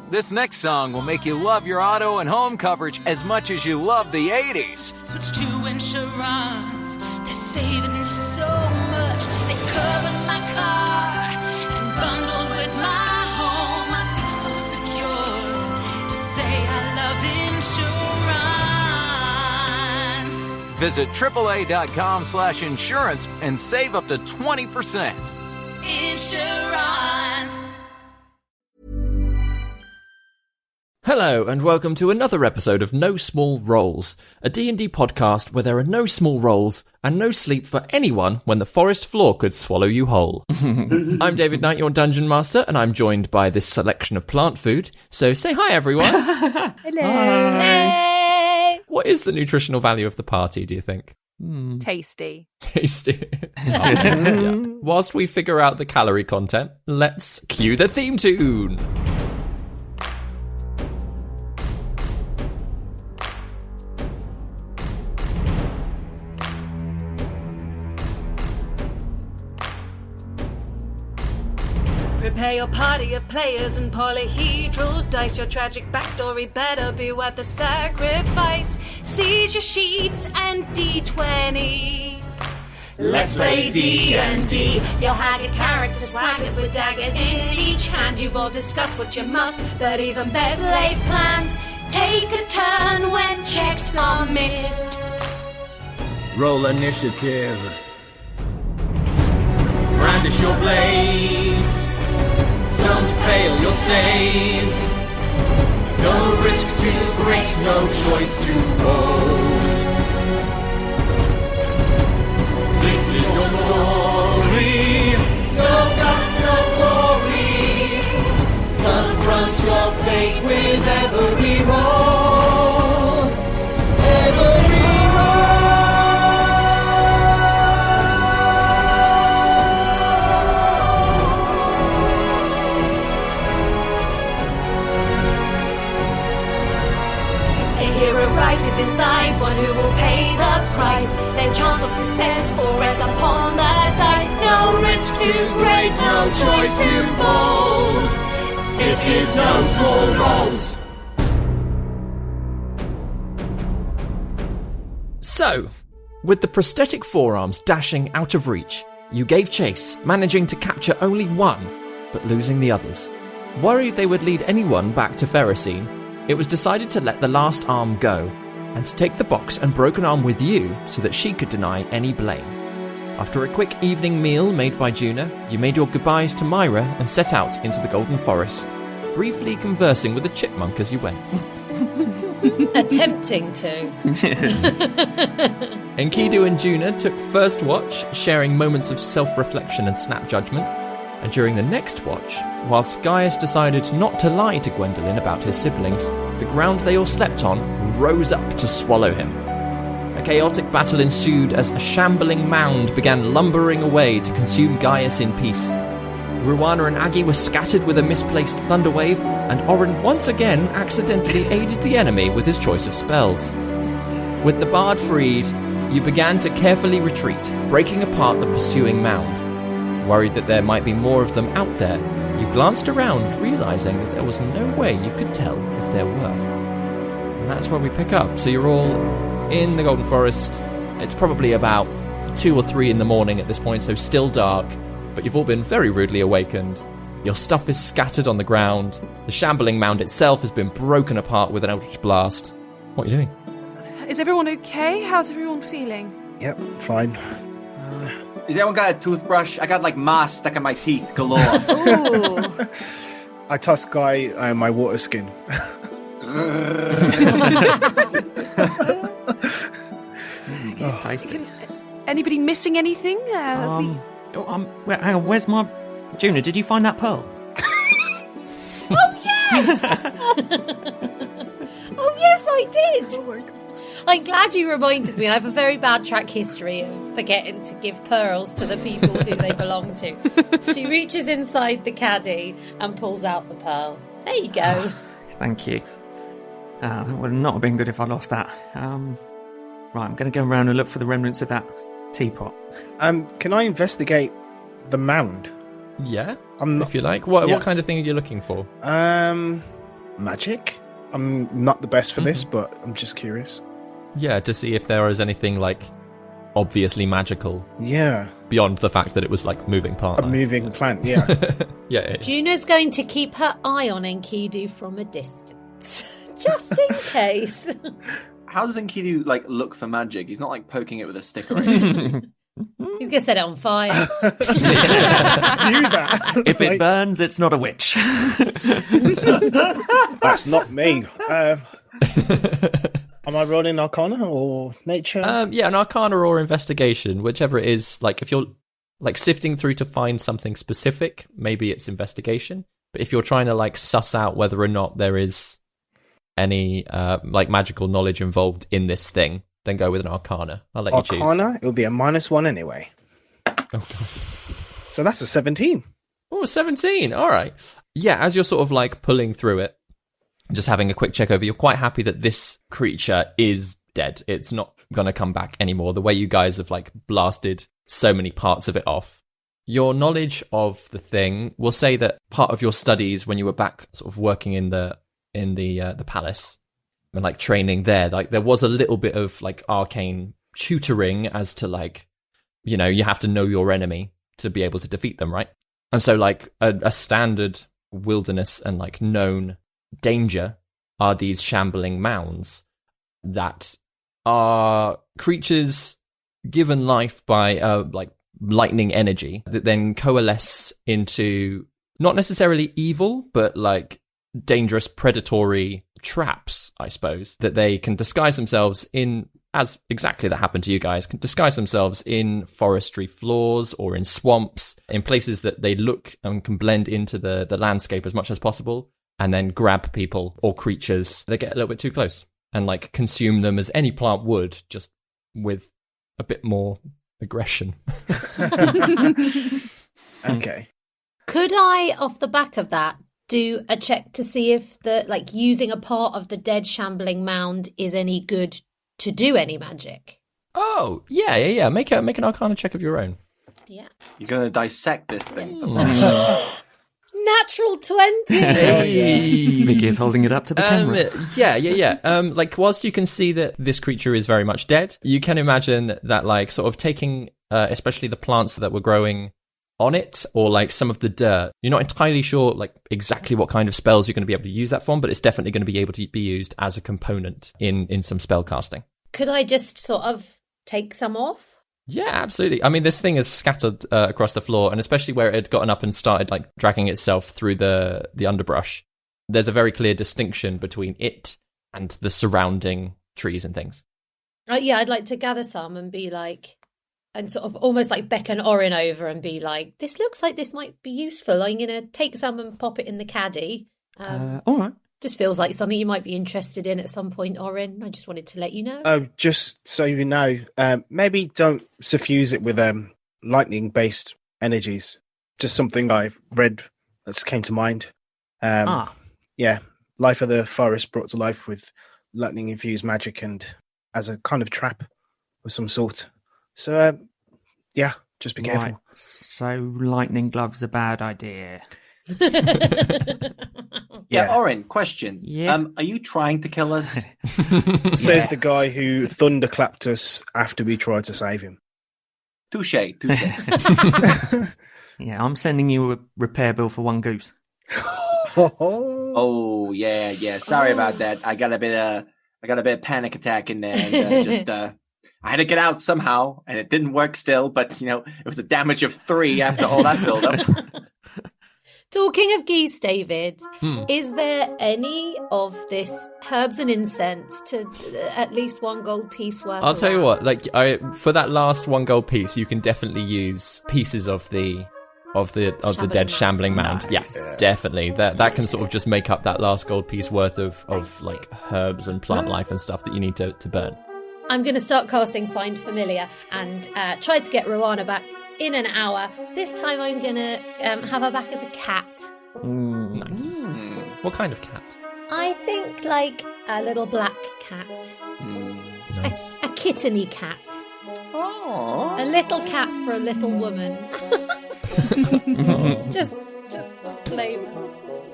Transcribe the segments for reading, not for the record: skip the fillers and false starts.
This next song will make you love your auto and home coverage as much as you love the 80s. Switch to insurance. They're saving me so much. They covered my car and bundled with my home. I feel so secure to say I love insurance. Visit AAA.com/insurance and save up to 20%. Insurance. Hello, and welcome to another episode of No Small Roles, a D&D podcast where there are no small roles and no sleep for anyone when the forest floor could swallow you whole. I'm David Knight, your Dungeon Master, and I'm joined by this selection of plant food. So say hi, everyone. Hello. Hey! What is the nutritional value of the party, do you think? Tasty. Tasty. Yeah. Whilst we figure out the calorie content, let's cue the theme tune. Prepare your party of players and polyhedral dice. Your tragic backstory better be worth the sacrifice. Seize your sheets and D20. Let's play D&D. Your haggard character swaggers with daggers in each hand. You've all discussed what you must, but even better laid plans. Take a turn when checks are missed. Roll initiative. Brandish your blades. Don't fail your saves. No risk too great, no choice too bold. This is your story. No guts, no glory. Confront your fate with every roll. Every rises inside, one who will pay the price. Their chance of success will rest upon the dice. No risk too great, no choice too bold. This is No Small Roles. So, with the prosthetic forearms dashing out of reach, you gave chase, managing to capture only one, but losing the others. Worried they would lead anyone back to Ferrocene, it was decided to let the last arm go, and to take the box and broken arm with you so that she could deny any blame. After a quick evening meal made by Juna, you made your goodbyes to Myra and set out into the Golden Forest, briefly conversing with a chipmunk as you went. Attempting to. Enkidu and Juna took first watch, sharing moments of self-reflection and snap judgments, and during the next watch, whilst Gaius decided not to lie to Gwendolyn about his siblings, the ground they all slept on rose up to swallow him. A chaotic battle ensued as a shambling mound began lumbering away to consume Gaius in peace. Ruana and Aggie were scattered with a misplaced thunderwave, and Oren once again accidentally aided the enemy with his choice of spells. With the bard freed, you began to carefully retreat, breaking apart the pursuing mound. Worried that there might be more of them out there, you glanced around, realizing that there was no way you could tell if there were. And that's where we pick up. So you're all in the Golden Forest. It's probably about 2 or 3 in the morning at this point, so still dark, but you've all been very rudely awakened. Your stuff is scattered on the ground. The shambling mound itself has been broken apart with an eldritch blast. What are you doing? Is everyone okay? How's everyone feeling? Yep, fine. Has anyone got a toothbrush? I got like moss stuck in my teeth galore. Ooh. I tossed Guy my water skin. Tasty. Anybody missing anything? Hang on, where's my... Juna, did you find that pearl? Oh, yes! Oh, yes, I did! Oh my God. I'm glad you reminded me. I have a very bad track history of forgetting to give pearls to the people who they belong to. She reaches inside the caddy and pulls out the pearl. There you go. Thank you. That would not have been good if I lost that. Right, I'm going to go around and look for the remnants of that teapot. Can I investigate the mound? Yeah, I'm not, if you like. What yeah. kind of thing are you looking for? magic? I'm not the best for this, but I'm just curious. Yeah, to see if there is anything like obviously magical. Yeah. Beyond the fact that it was like moving part. A moving plant, yeah. Yeah. Juno's going to keep her eye on Enkidu from a distance, just in case. How does Enkidu like look for magic? He's not like poking it with a stick or anything. He's going to set it on fire. Do that. If it burns, it's not a witch. That's not me. Am I rolling Arcana or Nature? Yeah, an Arcana or Investigation, whichever it is. Like, if you're like sifting through to find something specific, maybe it's Investigation. But if you're trying to like suss out whether or not there is any like magical knowledge involved in this thing, then go with an Arcana. I'll let you choose. Arcana, it'll be a -1 anyway. Oh, God. So that's a 17. Oh, 17. All right. Yeah, as you're sort of like pulling through it, just having a quick check over, you're quite happy that this creature is dead. It's not going to come back anymore. The way you guys have like blasted so many parts of it off. Your knowledge of the thing will say that part of your studies when you were back sort of working in the palace and like training there, like there was a little bit of like arcane tutoring as to like, you know, you have to know your enemy to be able to defeat them, right? And so like a standard wilderness and like known danger are these shambling mounds that are creatures given life by like lightning energy that then coalesce into not necessarily evil, but like dangerous predatory traps, I suppose, that they can disguise themselves in, as exactly that happened to you guys, can disguise themselves in forestry floors or in swamps, in places that they look and can blend into the landscape as much as possible, and then grab people or creatures that get a little bit too close and like consume them as any plant would, just with a bit more aggression. Okay. Could I, off the back of that, do a check to see if the like using a part of the dead shambling mound is any good to do any magic? Oh, yeah. Make an Arcana check of your own. Yeah. You're going to dissect this thing. Natural 20! Vicky is holding it up to the camera. Yeah. Like, whilst you can see that this creature is very much dead, you can imagine that, like, sort of taking, especially the plants that were growing on it, or, like, some of the dirt. You're not entirely sure, like, exactly what kind of spells you're going to be able to use that from, but it's definitely going to be able to be used as a component in some spell casting. Could I just sort of take some off? Yeah, absolutely. I mean, this thing is scattered across the floor, and especially where it had gotten up and started like dragging itself through the underbrush, there's a very clear distinction between it and the surrounding trees and things. Yeah, I'd like to gather some and be like, and sort of almost like beckon Orin over and be like, this looks like this might be useful. I'm going to take some and pop it in the caddy. All right. Just feels like something you might be interested in at some point, Orin. I just wanted to let you know. Oh, just so you know, maybe don't suffuse it with lightning-based energies. Just something I've read that just came to mind. Yeah, Life of the Forest brought to life with lightning-infused magic and as a kind of trap of some sort. So, yeah, just be careful. Right. So lightning gloves a bad idea. Yeah, Orin, question. Yeah. Are you trying to kill us? Says the guy who thunderclapped us after we tried to save him. Touche. Yeah, I'm sending you a repair bill for one goose. Oh, yeah. Sorry about that. I got a bit of panic attack in there, and I had to get out somehow, and it didn't work still. But it was a damage of 3 after all that build-up. Talking of geese, David, is there any of this herbs and incense to at least 1 gold piece worth? I'll tell you what, like for that last 1 gold piece, you can definitely use pieces of the dead shambling mound. Nice. Yeah, definitely. That can sort of just make up that last gold piece worth of like herbs and plant life and stuff that you need to burn. I'm going to start casting Find Familiar and try to get Rowana back in an hour. This time I'm going to have her back as a cat. Nice. What kind of cat? I think like a little black cat. Nice. A kitteny cat. Aww. A little cat for a little woman. just for flavour.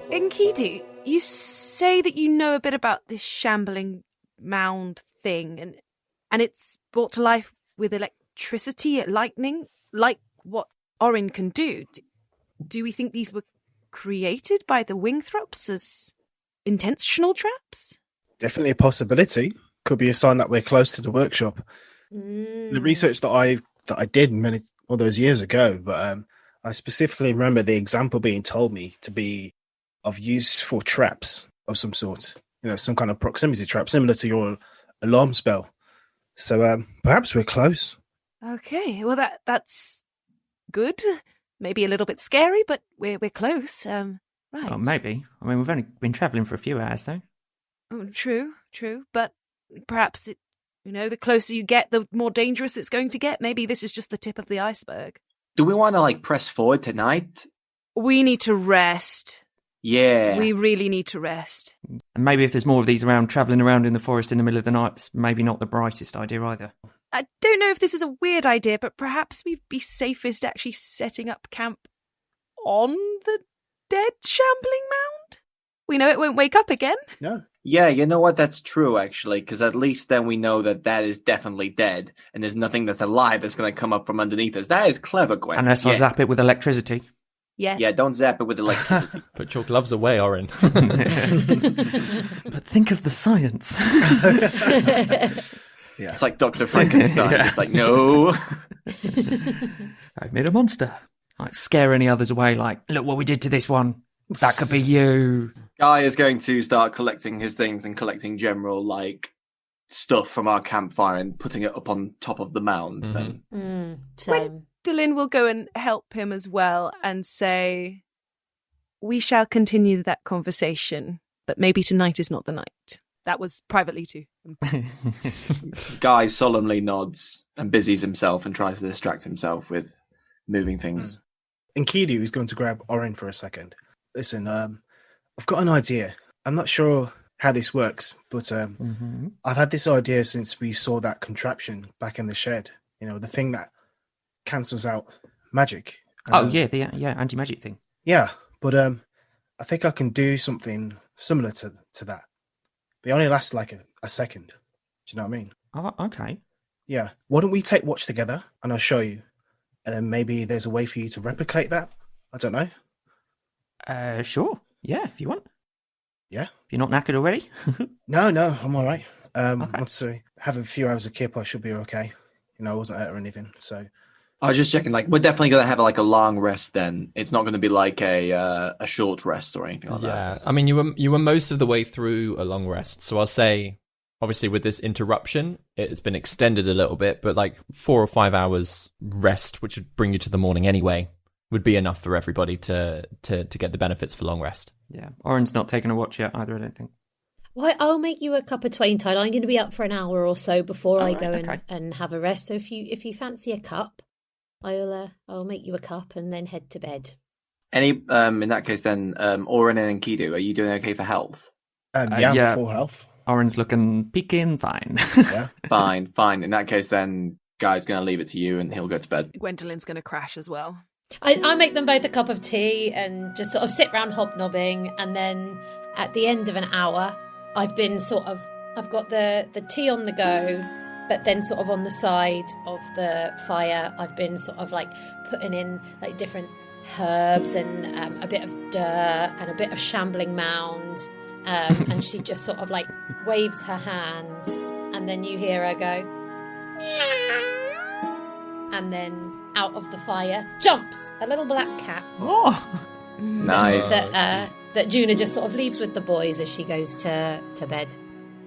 Enkidu, You say that you know a bit about this shambling mound thing, and it's brought to life with electricity, lightning, like what Orin can do. Do we think these were created by the Wingthrops as intentional traps? Definitely a possibility. Could be a sign that we're close to the workshop. The research that I did all those years ago, but I specifically remember the example being told me to be of use for traps of some sort. Some kind of proximity trap, similar to your alarm spell. So perhaps we're close. Okay, well that's good. Maybe a little bit scary, but we're close. Right. Well, maybe. I mean, we've only been travelling for a few hours, though. Oh, true. But perhaps the closer you get, the more dangerous it's going to get. Maybe this is just the tip of the iceberg. Do we want to press forward tonight? We need to rest. Yeah. We really need to rest. And maybe if there's more of these around, travelling around in the forest in the middle of the night, it's maybe not the brightest idea either. I don't know if this is a weird idea, but perhaps we'd be safest actually setting up camp on the dead shambling mound? We know it won't wake up again. No. Yeah, you know what? That's true, actually, because at least then we know that is definitely dead, and there's nothing that's alive that's going to come up from underneath us. That is clever, Gwen. Unless I zap it with electricity. Yeah. Yeah, don't zap it with electricity. Put your gloves away, Orin. But think of the science. Yeah. It's like Dr. Frankenstein. Just like, no. I've made a monster. Scare any others away, look what we did to this one. That could be you. Guy is going to start collecting his things and collecting general, stuff from our campfire and putting it up on top of the mound. Then. Same. Gwendolyn will go and help him as well and say, we shall continue that conversation, but maybe tonight is not the night. That was privately too. Guy solemnly nods and busies himself and tries to distract himself with moving things. Enkidu is going to grab Orin for a second. Listen, I've got an idea. I'm not sure how this works, but I've had this idea since we saw that contraption back in the shed. The thing that cancels out magic. The anti-magic thing. Yeah, but I think I can do something similar to that. They only last a second. Do you know what I mean? Oh, okay. Yeah. Why don't we take watch together and I'll show you. And then maybe there's a way for you to replicate that. I don't know. Sure. Yeah, if you want. Yeah. If you're not knackered already. No, I'm all right. Once I have a few hours of kip, I should be okay. I wasn't hurt or anything. So I was just checking, we're definitely going to have a long rest then. It's not going to be a short rest or anything like that. I mean, you were most of the way through a long rest. So I'll say, obviously with this interruption, it's been extended a little bit, but 4 or 5 hours rest, which would bring you to the morning anyway, would be enough for everybody to get the benefits for long rest. Yeah. Orin's not taking a watch yet either, I don't think. Well, I'll make you a cup of twain tide. I'm going to be up for an hour or so before I go and have a rest. So if you fancy a cup, I'll make you a cup and then head to bed. In that case then, Orin and Enkidu, are you doing okay for health? Yeah, full health. Orin's looking peaking fine. Yeah. Fine. In that case then, Guy's going to leave it to you and he'll go to bed. Gwendolyn's going to crash as well. I make them both a cup of tea and just sort of sit round hobnobbing, and then at the end of an hour, I've got the tea on the go, but then sort of on the side of the fire, I've been sort of putting in different herbs and a bit of dirt and a bit of shambling mound, and she just sort of waves her hands, and then you hear her go, and then out of the fire jumps a little black cat. Oh, nice. That Juna just sort of leaves with the boys as she goes to bed.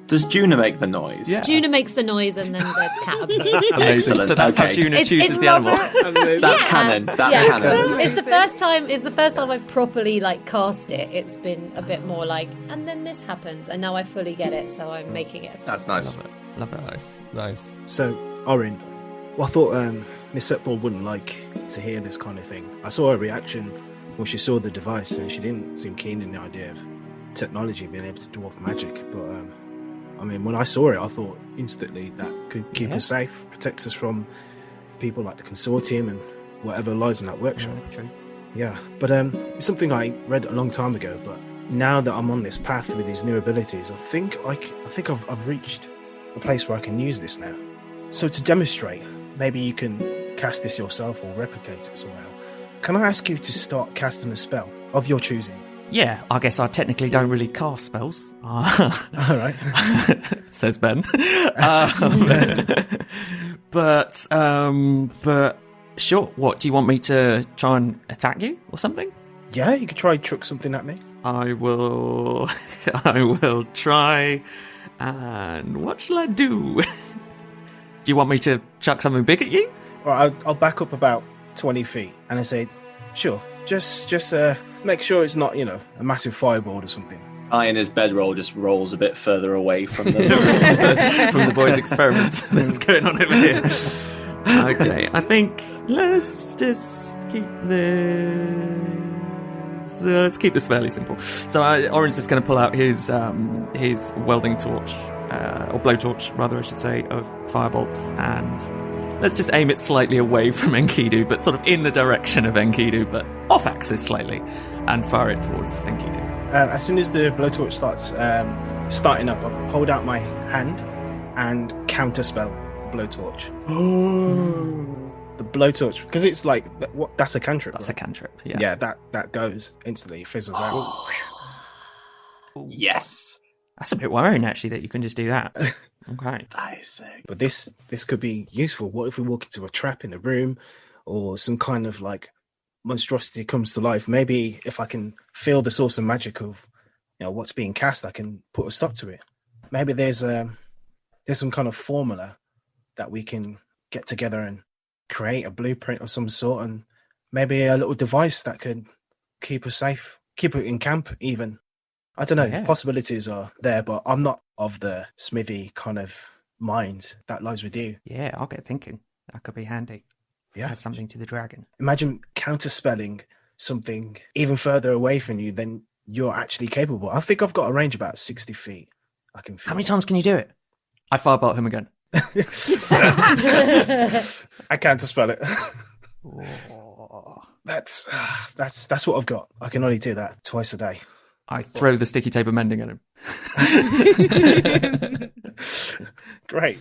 Does Juna make the noise? Yeah. Juna makes the noise and then the cat appears. Excellent. So that's how Juna chooses the animal. That's canon. That's canon. It's the first time I've properly cast it. It's been a bit more and then this happens, and now I fully get it, so I'm making it. That's nice. Love it. Nice. So, Orin, I thought Miss Setthorn wouldn't like to hear this kind of thing. I saw her reaction when she saw the device, and she didn't seem keen in the idea of technology being able to dwarf magic. But when I saw it, I thought instantly that could keep us safe, protect us from people like the consortium and whatever lies in that workshop. That's true. Yeah, but it's something I read a long time ago, but now that I'm on this path with these new abilities, I think I've reached a place where I can use this now. So to demonstrate, maybe you can cast this yourself or replicate it somehow. Can I ask you to start casting a spell of your choosing? Yeah, I guess I technically don't really cast spells. All right. Says Ben. But sure. What, do you want me to try and attack you or something? Yeah, you could try chuck something at me. I will try. And what shall I do? Do you want me to chuck something big at you? Well, I'll back up about 20 feet and I say, sure, just make sure it's not, a massive fireball or something. I, in his bedroll, just rolls a bit further away from the from the boys' experiment that's going on over here. Okay, I think let's just keep this. Let's keep this fairly simple. So Orange's just going to pull out his welding torch, or blowtorch, rather, I should say, of firebolts, and let's just aim it slightly away from Enkidu, but sort of in the direction of Enkidu, but off axis slightly, and fire it towards Enkidu. As soon as the blowtorch starts starting up, I'll hold out my hand and counterspell the blowtorch. The blowtorch, because it's like that's a cantrip. That's right? a cantrip. Yeah. Yeah, that goes instantly, fizzles out. Yes. That's a bit worrying, actually, that you can just do that. Okay. That is sick. But this could be useful. What if we walk into a trap in a room, or some kind of like monstrosity comes to life? Maybe if I can feel the source of magic of what's being cast, I can put a stop to it. Maybe there's some kind of formula that we can get together and create a blueprint of some sort, and maybe a little device that could keep us safe, keep it in camp even. I don't know. Yeah. Possibilities are there, but I'm not of the smithy kind of mind. That lies with you. Yeah, I'll get thinking. That could be handy. Yeah. Add something to the dragon. Imagine counterspelling something even further away from you than you're actually capable. I think I've got a range about 60 feet. I can feel. How many times can you do it? I firebolt him again. I counterspell it. That's what I've got. I can only do that twice a day. I throw the sticky tape of mending at him. Great.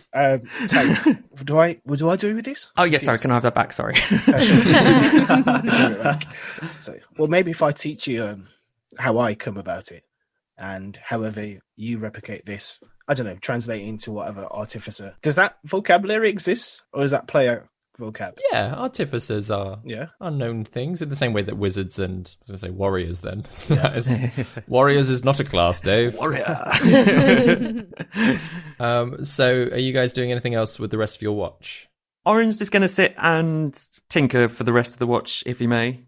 Tape. What do I do with this? Oh, yes, sorry. Can I have that back? Sorry. So, well, maybe if I teach you how I come about it, and however you replicate this, I don't know, translate it into whatever artificer. Does that vocabulary exist, or is that player vocab? Yeah, artificers are unknown things in the same way that wizards and I was going to say warriors. Then warriors is not a class, Dave. Warrior. So, are you guys doing anything else with the rest of your watch? Orange is going to sit and tinker for the rest of the watch, if he may.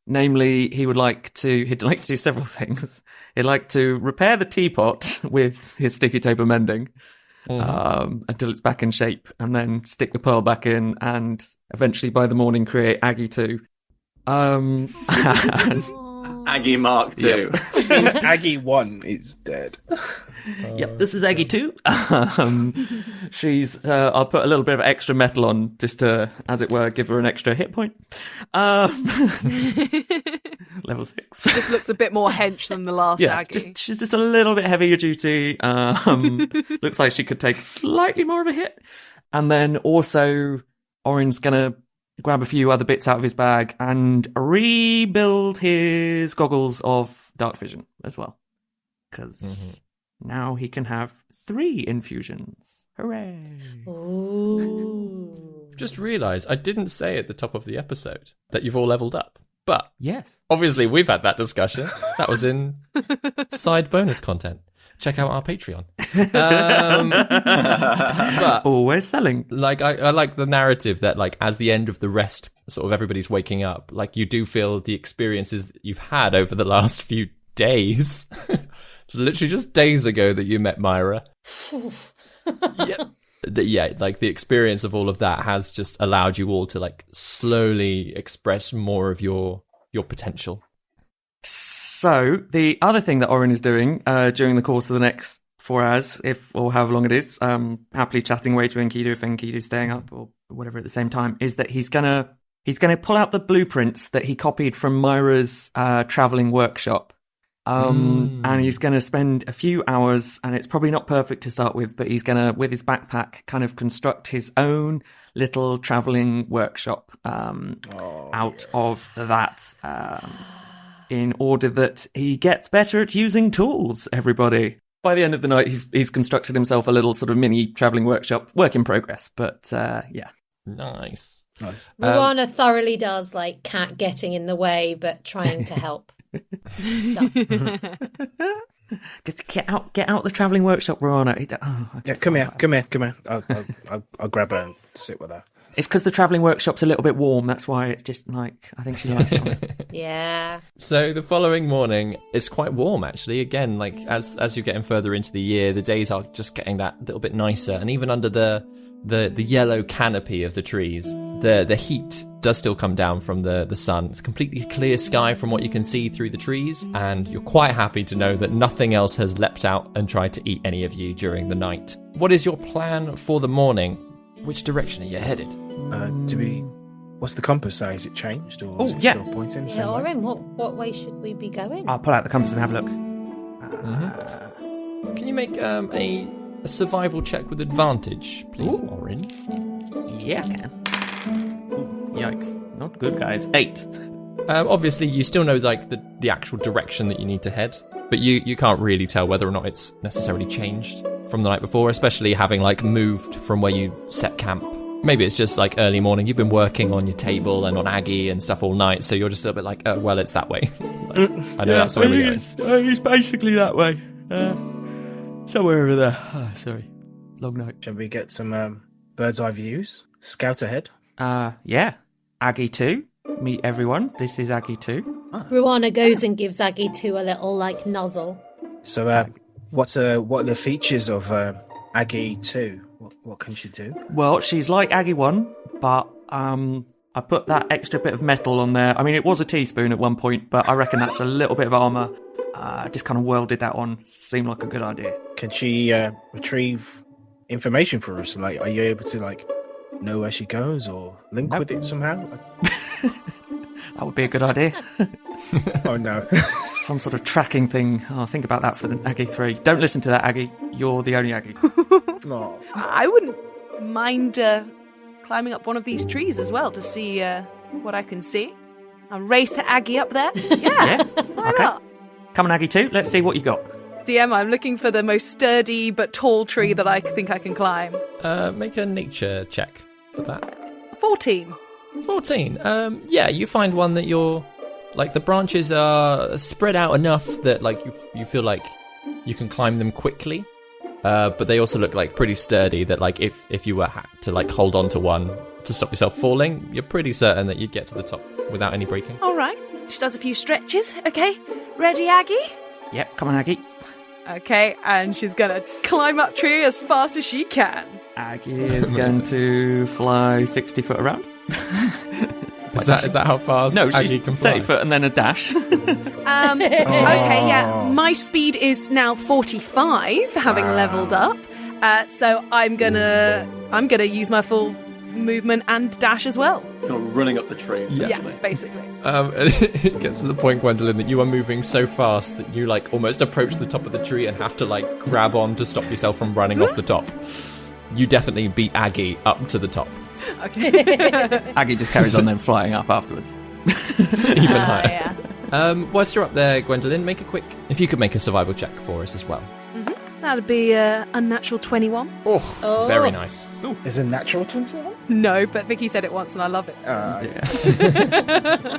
Namely, he'd like to do several things. He'd like to repair the teapot with his sticky tape of mending. Until it's back in shape, and then stick the pearl back in, and eventually by the morning create Aggie 2. Aggie Mark 2. Aggie 1 is dead. Yep, this is Aggie 2. She's I'll put a little bit of extra metal on just to, as it were, give her an extra hit point. Level 6. Just looks a bit more hench than the last Aggie. She's just a little bit heavier duty. Looks like she could take slightly more of a hit. And then also, Orin's gonna grab a few other bits out of his bag and rebuild his goggles of dark vision as well. Because now he can have 3 infusions. Hooray! Ooh. Just realised I didn't say at the top of the episode that you've all leveled up. But yes, obviously we've had that discussion. That was in side bonus content. Check out our Patreon. But always selling. Like I like the narrative that like as the end of the rest, sort of everybody's waking up. Like you do feel the experiences that you've had over the last few days. It's literally just days ago that you met Myra. Yeah, like the experience of all of that has just allowed you all to like slowly express more of your potential. So the other thing that Orin is doing during the course of the next 4 hours, or however long it is, happily chatting away to Enkidu if Enkidu's staying up or whatever at the same time, is that he's gonna pull out the blueprints that he copied from Myra's traveling workshop, And he's going to spend a few hours, and it's probably not perfect to start with, but he's going to, with his backpack, kind of construct his own little traveling workshop out of that, in order that he gets better at using tools, everybody. By the end of the night, he's constructed himself a little sort of mini traveling workshop, work in progress, but yeah. Nice. Ruana thoroughly does like Cat getting in the way, but trying to help. Stuff. Just get out the traveling workshop, Ruana. Yeah, come here. I'll grab her and sit with her. It's because the traveling workshop's a little bit warm. That's why it's just like, I think she likes it. Yeah. So the following morning is quite warm, actually. Again, like as you're getting further into the year, the days are just getting that little bit nicer. And even under the yellow canopy of the trees, the heat does still come down from the sun. It's a completely clear sky from what you can see through the trees, and you're quite happy to know that nothing else has leapt out and tried to eat any of you during the night. What is your plan for the morning? Which direction are you headed? What's the compass say? Is it changed, or is it still pointing? Yeah, Orin, what way should we be going? I'll pull out the compass and have a look. Can you make a survival check with advantage, please, Orin? Yeah, I can. Yikes. Not good, guys. 8. Obviously, you still know like the actual direction that you need to head, but you can't really tell whether or not it's necessarily changed from the night before, especially having like moved from where you set camp. Maybe it's just like early morning. You've been working on your table and on Aggie and stuff all night, so you're just a little bit like, oh, well, it's that way. Like, I know that's the way we go. It's basically that way. Somewhere over there. Oh, sorry. Long night. Shall we get some bird's eye views? Scout ahead. Yeah. Aggie 2. Meet everyone. This is Aggie 2. Ruana goes and gives Aggie 2 a little like nuzzle. So, what are the features of Aggie 2? What can she do? Well, she's like Aggie 1, but I put that extra bit of metal on there. I mean, it was a teaspoon at one point, but I reckon that's a little bit of armour. Just kind of welded that on. Seemed like a good idea. Can she retrieve information for us? Like, are you able to like know where she goes or link with it somehow? That would be a good idea. Oh no. Some sort of tracking thing. Oh, think about that for the Aggie 3. Don't listen to that, Aggie. You're the only Aggie. Oh. I wouldn't mind climbing up one of these trees as well to see what I can see. I'll race Aggie up there. Yeah. Why not? Come on, Aggie 2. Let's see what you got. DM, I'm looking for the most sturdy but tall tree that I think I can climb. Make a nature check for that. 14. 14. Yeah, you find one that you're like the branches are spread out enough that like you feel like you can climb them quickly, but they also look like pretty sturdy. That like if you were to like hold on to one to stop yourself falling, you're pretty certain that you'd get to the top without any breaking. All right. She does a few stretches. Okay. Ready, Aggie? Yep. Come on, Aggie. Okay, and she's gonna climb up tree as fast as she can. Aggie is going to fly 60 foot around. Is that how fast Aggie can fly? 30 foot and then a dash. Okay, yeah. My speed is now 45, having leveled up. So I'm gonna use my full movement and dash as well. You're running up the tree, essentially. Yeah, basically. It gets to the point, Gwendolyn, that you are moving so fast that you like almost approach the top of the tree and have to like grab on to stop yourself from running off the top. You definitely beat Aggie up to the top. Okay. Aggie just carries on then flying up afterwards. Even higher. Yeah. Whilst you're up there, Gwendolyn, if you could make a survival check for us as well. That'd be unnatural 21. Oh, very nice. Ooh. Is it natural 21? No, but Vicky said it once and I love it. So. Yeah.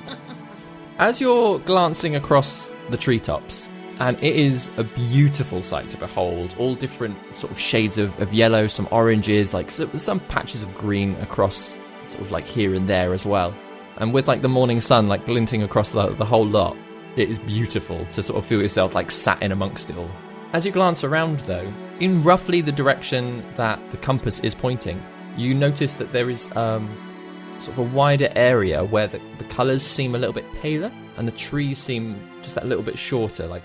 As you're glancing across the treetops, and it is a beautiful sight to behold, all different sort of shades of yellow, some oranges, like some patches of green across sort of like here and there as well. And with like the morning sun like glinting across the whole lot, it is beautiful to sort of feel yourself like sat in amongst it all. As you glance around, though, in roughly the direction that the compass is pointing, you notice that there is sort of a wider area where the colours seem a little bit paler and the trees seem just that little bit shorter, like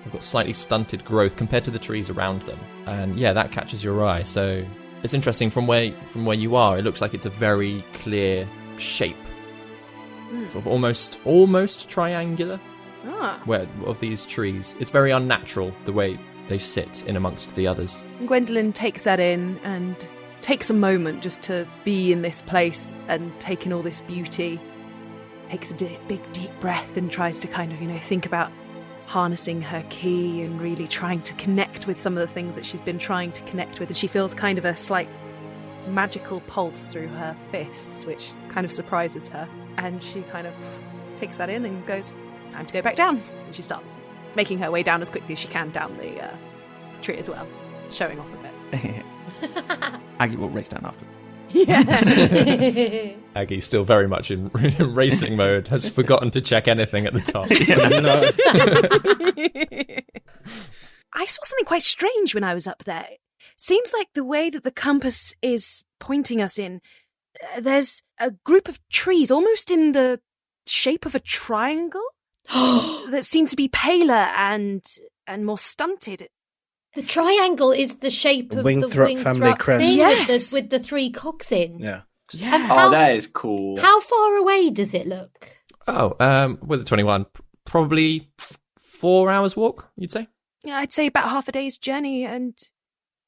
they've got slightly stunted growth compared to the trees around them. And yeah, that catches your eye. So it's interesting from where you are, it looks like it's a very clear shape. Sort of almost triangular. of these trees. It's very unnatural the way they sit in amongst the others. Gwendolyn takes that in and takes a moment just to be in this place and take in all this beauty. Takes a big deep breath and tries to kind of, think about harnessing her ki and really trying to connect with some of the things that she's been trying to connect with. And she feels kind of a slight magical pulse through her fists, which kind of surprises her. And she kind of takes that in and goes, time to go back down. And she starts making her way down as quickly as she can down the tree as well, showing off a bit. Aggie will race down afterwards. Yeah. Aggie's still very much in racing mode, has forgotten to check anything at the top. I saw something quite strange when I was up there. Seems like the way that the compass is pointing us in, there's a group of trees almost in the shape of a triangle that seem to be paler and more stunted. The triangle is the shape of the Wingthrup family crest. thing Yes. with the three cocks in. Yeah. Oh, that is cool. How far away does it look? With a 21, probably 4 hours walk, you'd say? Yeah, I'd say about half a day's journey, and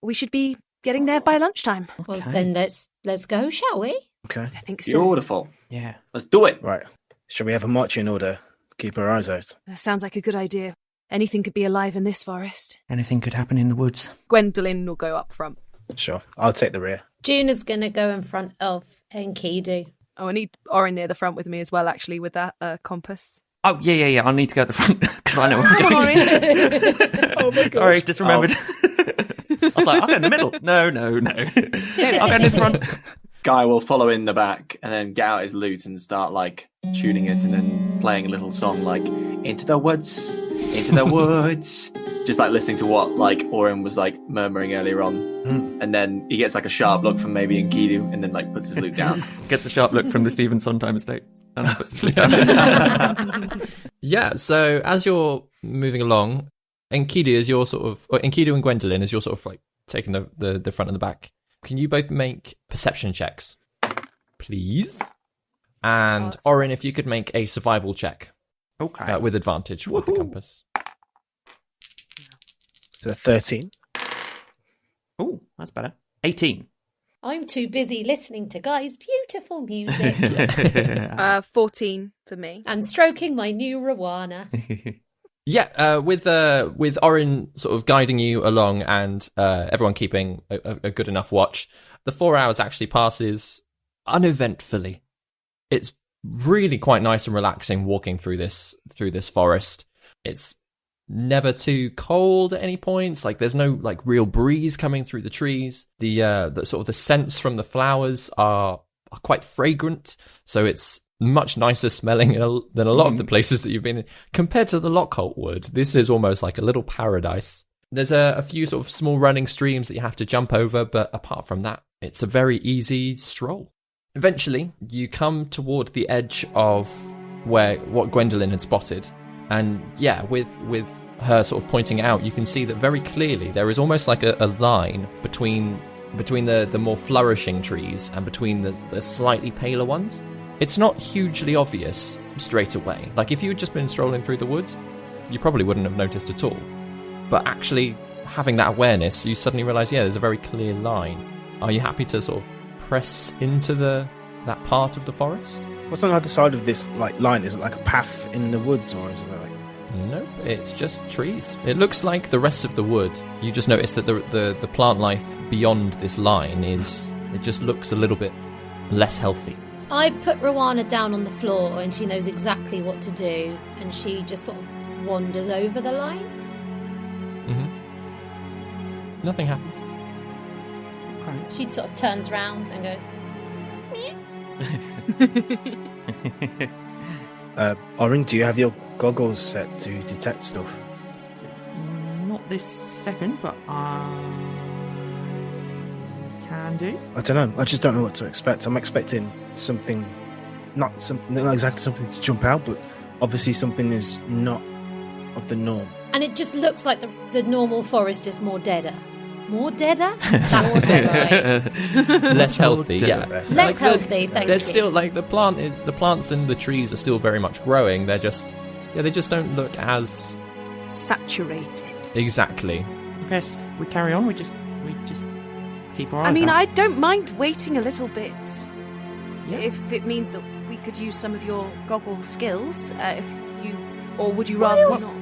we should be getting there by lunchtime. Well, then let's go, shall we? Okay. I think so. Beautiful. Yeah. Let's do it. Right. Shall we have a marching order? Keep our eyes out. That sounds like a good idea. Anything could be alive in this forest. Anything could happen in the woods. Gwendolyn will go up front. Sure. I'll take the rear. Juna's going to go in front of Enkidu. Oh, I need Orin near the front with me as well, actually, with that compass. Oh, yeah. I need to go at the front because I know where I'm Come on, going. Orin. Oh my god. Sorry, just remembered. I was like, I'll go in the middle. No. I'll go in the front. Guy will follow in the back and then get out his lute and start tuning it and then playing a little song into the woods, into the woods. Just listening to what Orin was murmuring earlier on. And then he gets a sharp look from maybe Enkidu and then puts his lute down. Gets a sharp look from the Stephen Sondheim estate and puts his lute down. Yeah, so as you're moving along, Enkidu and Gwendolyn, as you're sort of taking the front and the back, can you both make perception checks, please? And Orin, if you could make a survival check. Okay. With advantage with the compass. So 13. Oh, that's better. 18. I'm too busy listening to Guy's beautiful music 14 for me. and stroking my new Rowana. Yeah, with Orin sort of guiding you along and everyone keeping a good enough watch, the 4 hours actually passes uneventfully. It's really quite nice and relaxing walking through this forest. It's never too cold at any points. There's no real breeze coming through the trees. The sort of the scents from the flowers are quite fragrant, so it's much nicer smelling than a lot of the places that you've been in. Compared to the Lockholt Wood, this is almost like a little paradise. There's a few sort of small running streams that you have to jump over, but apart from that, it's a very easy stroll. Eventually, you come toward the edge of what Gwendolyn had spotted. And yeah, with her sort of pointing out, you can see that very clearly there is almost like a line between the more flourishing trees and between the slightly paler ones. It's not hugely obvious straight away. If you had just been strolling through the woods, you probably wouldn't have noticed at all. But actually having that awareness, you suddenly realise, yeah, there's a very clear line. Are you happy to sort of press into that part of the forest? What's on the other side of this line? Is it a path in the woods, or is it Nope, it's just trees. It looks like the rest of the wood. You just notice that the plant life beyond this line it just looks a little bit less healthy. I put Rowana down on the floor and she knows exactly what to do, and she just sort of wanders over the line. Mm-hmm. Nothing happens. She sort of turns around and goes, Orin, do you have your goggles set to detect stuff? Not this second, but I can do. I don't know. I just don't know what to expect. I'm expecting something, not exactly something to jump out, but obviously something is not of the norm. and it just looks like the normal forest, just more deader. More deader? That's right. Less healthy, yeah. Less healthy, thank you. There's still the plants and the trees are still very much growing. They're just Yeah, they just don't look as Saturated. exactly. I guess we carry on. We just keep our eyes I mean, out. I don't mind waiting a little bit if it means that we could use some of your goggle skills. Or would you rather else? not?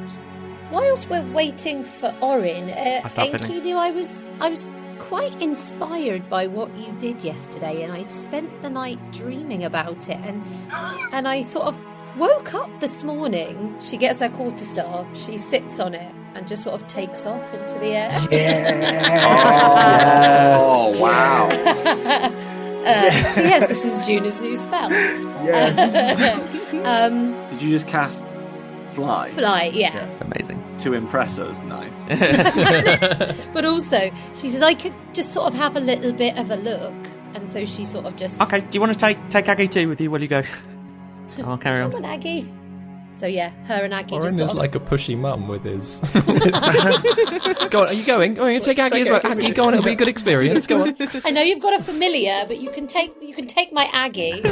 Whilst we're waiting for Orin, start fiddling. Enkidu, I was quite inspired by what you did yesterday, and I spent the night dreaming about it, and I sort of woke up this morning. She gets her quarterstaff, she sits on it, and just sort of takes off into the air. Oh, wow. Yes, this is Juna's new spell. Yes. Did you just cast fly? Fly, yeah. Amazing. To impress us, nice. But also, she says I could just sort of have a little bit of a look, and so she sort of just. Okay, do you want to take Aggie too with you while you go? I'll carry Come on. on, Aggie. So yeah, her and Aggie Orin just is sort of. like a pushy mum with his. Go on, are you going? Oh, you take Aggie as well. Aggie, go on, it'll be a good experience. Go on. I know you've got a familiar, but you can take my Aggie.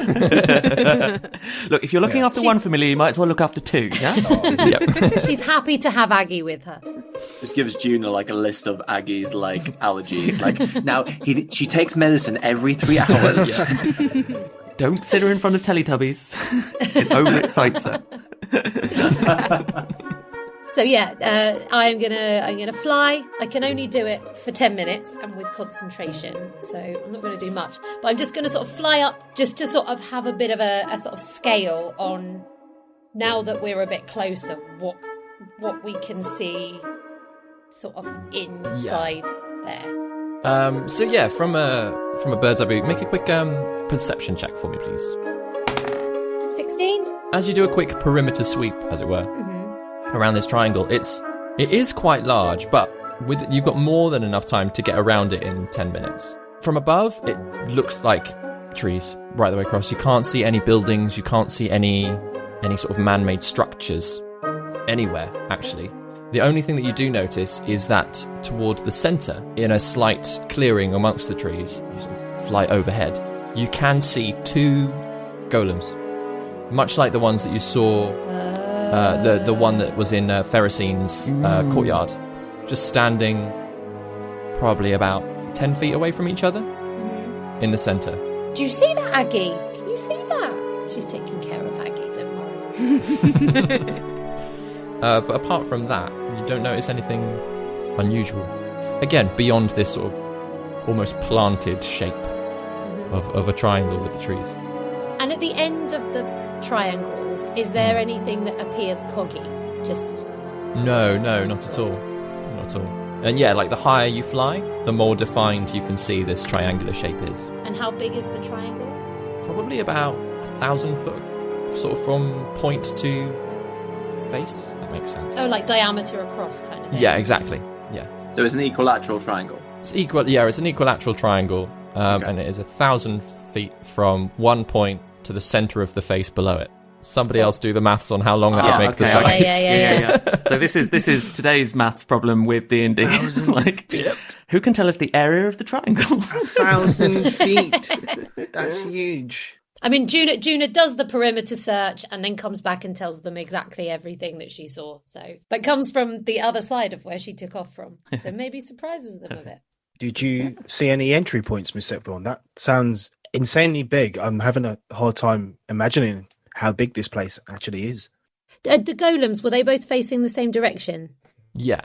Look, if you're looking after one familiar, you might as well look after two, yeah? Yep. She's happy to have Aggie with her. Just gives Juna like a list of Aggie's like allergies. Like now, she takes medicine every 3 hours. Don't sit her in front of Teletubbies. It overexcites her. So yeah, I'm gonna fly. I can only do it for 10 minutes and with concentration, so I'm not going to do much. But I'm just going to sort of fly up, just to sort of have a bit of a sort of scale on. Now that we're a bit closer, what we can see, sort of inside there. So yeah, from a bird's eye view, make a quick perception check for me, please. 16. As you do a quick perimeter sweep, as it were, around this triangle, it is quite large, but you've got more than enough time to get around it in 10 minutes. From above, it looks like trees right the way across. You can't see any buildings. You can't see any sort of man-made structures anywhere, actually. The only thing that you do notice is that toward the centre, in a slight clearing amongst the trees, you sort of fly overhead, you can see 2 golems, much like the ones that you saw, the one that was in Ferricine's courtyard, just standing probably about 10 feet away from each other in the centre. Do you see that, Aggie? Can you see that? She's taking care of Aggie, don't worry. But apart from that, you don't notice anything unusual. Again, beyond this sort of almost planted shape of a triangle with the trees. And at the end of the triangles, is there anything that appears coggy? Just No, not at all. Not at all. And yeah, like the higher you fly, the more defined you can see this triangular shape is. And how big is the triangle? Probably about 1,000 foot, sort of from point to face. That makes sense. Oh, like diameter across kind of thing. Yeah, exactly. Yeah. So it's an equilateral triangle. It's equal. Yeah, it's an equilateral triangle, and it is 1,000 feet from one point to the center of the face below it. Somebody else do the maths on how long that would make the sides. Yeah. So this is today's maths problem with D&D. Like, who can tell us the area of the triangle? 1,000 feet. That's huge. I mean, Juna does the perimeter search and then comes back and tells them exactly everything that she saw. So, but comes from the other side of where she took off from. So maybe surprises them a bit. Did you see any entry points, Miss Septhorn? That sounds insanely big. I'm having a hard time imagining how big this place actually is. The golems, were they both facing the same direction? Yeah,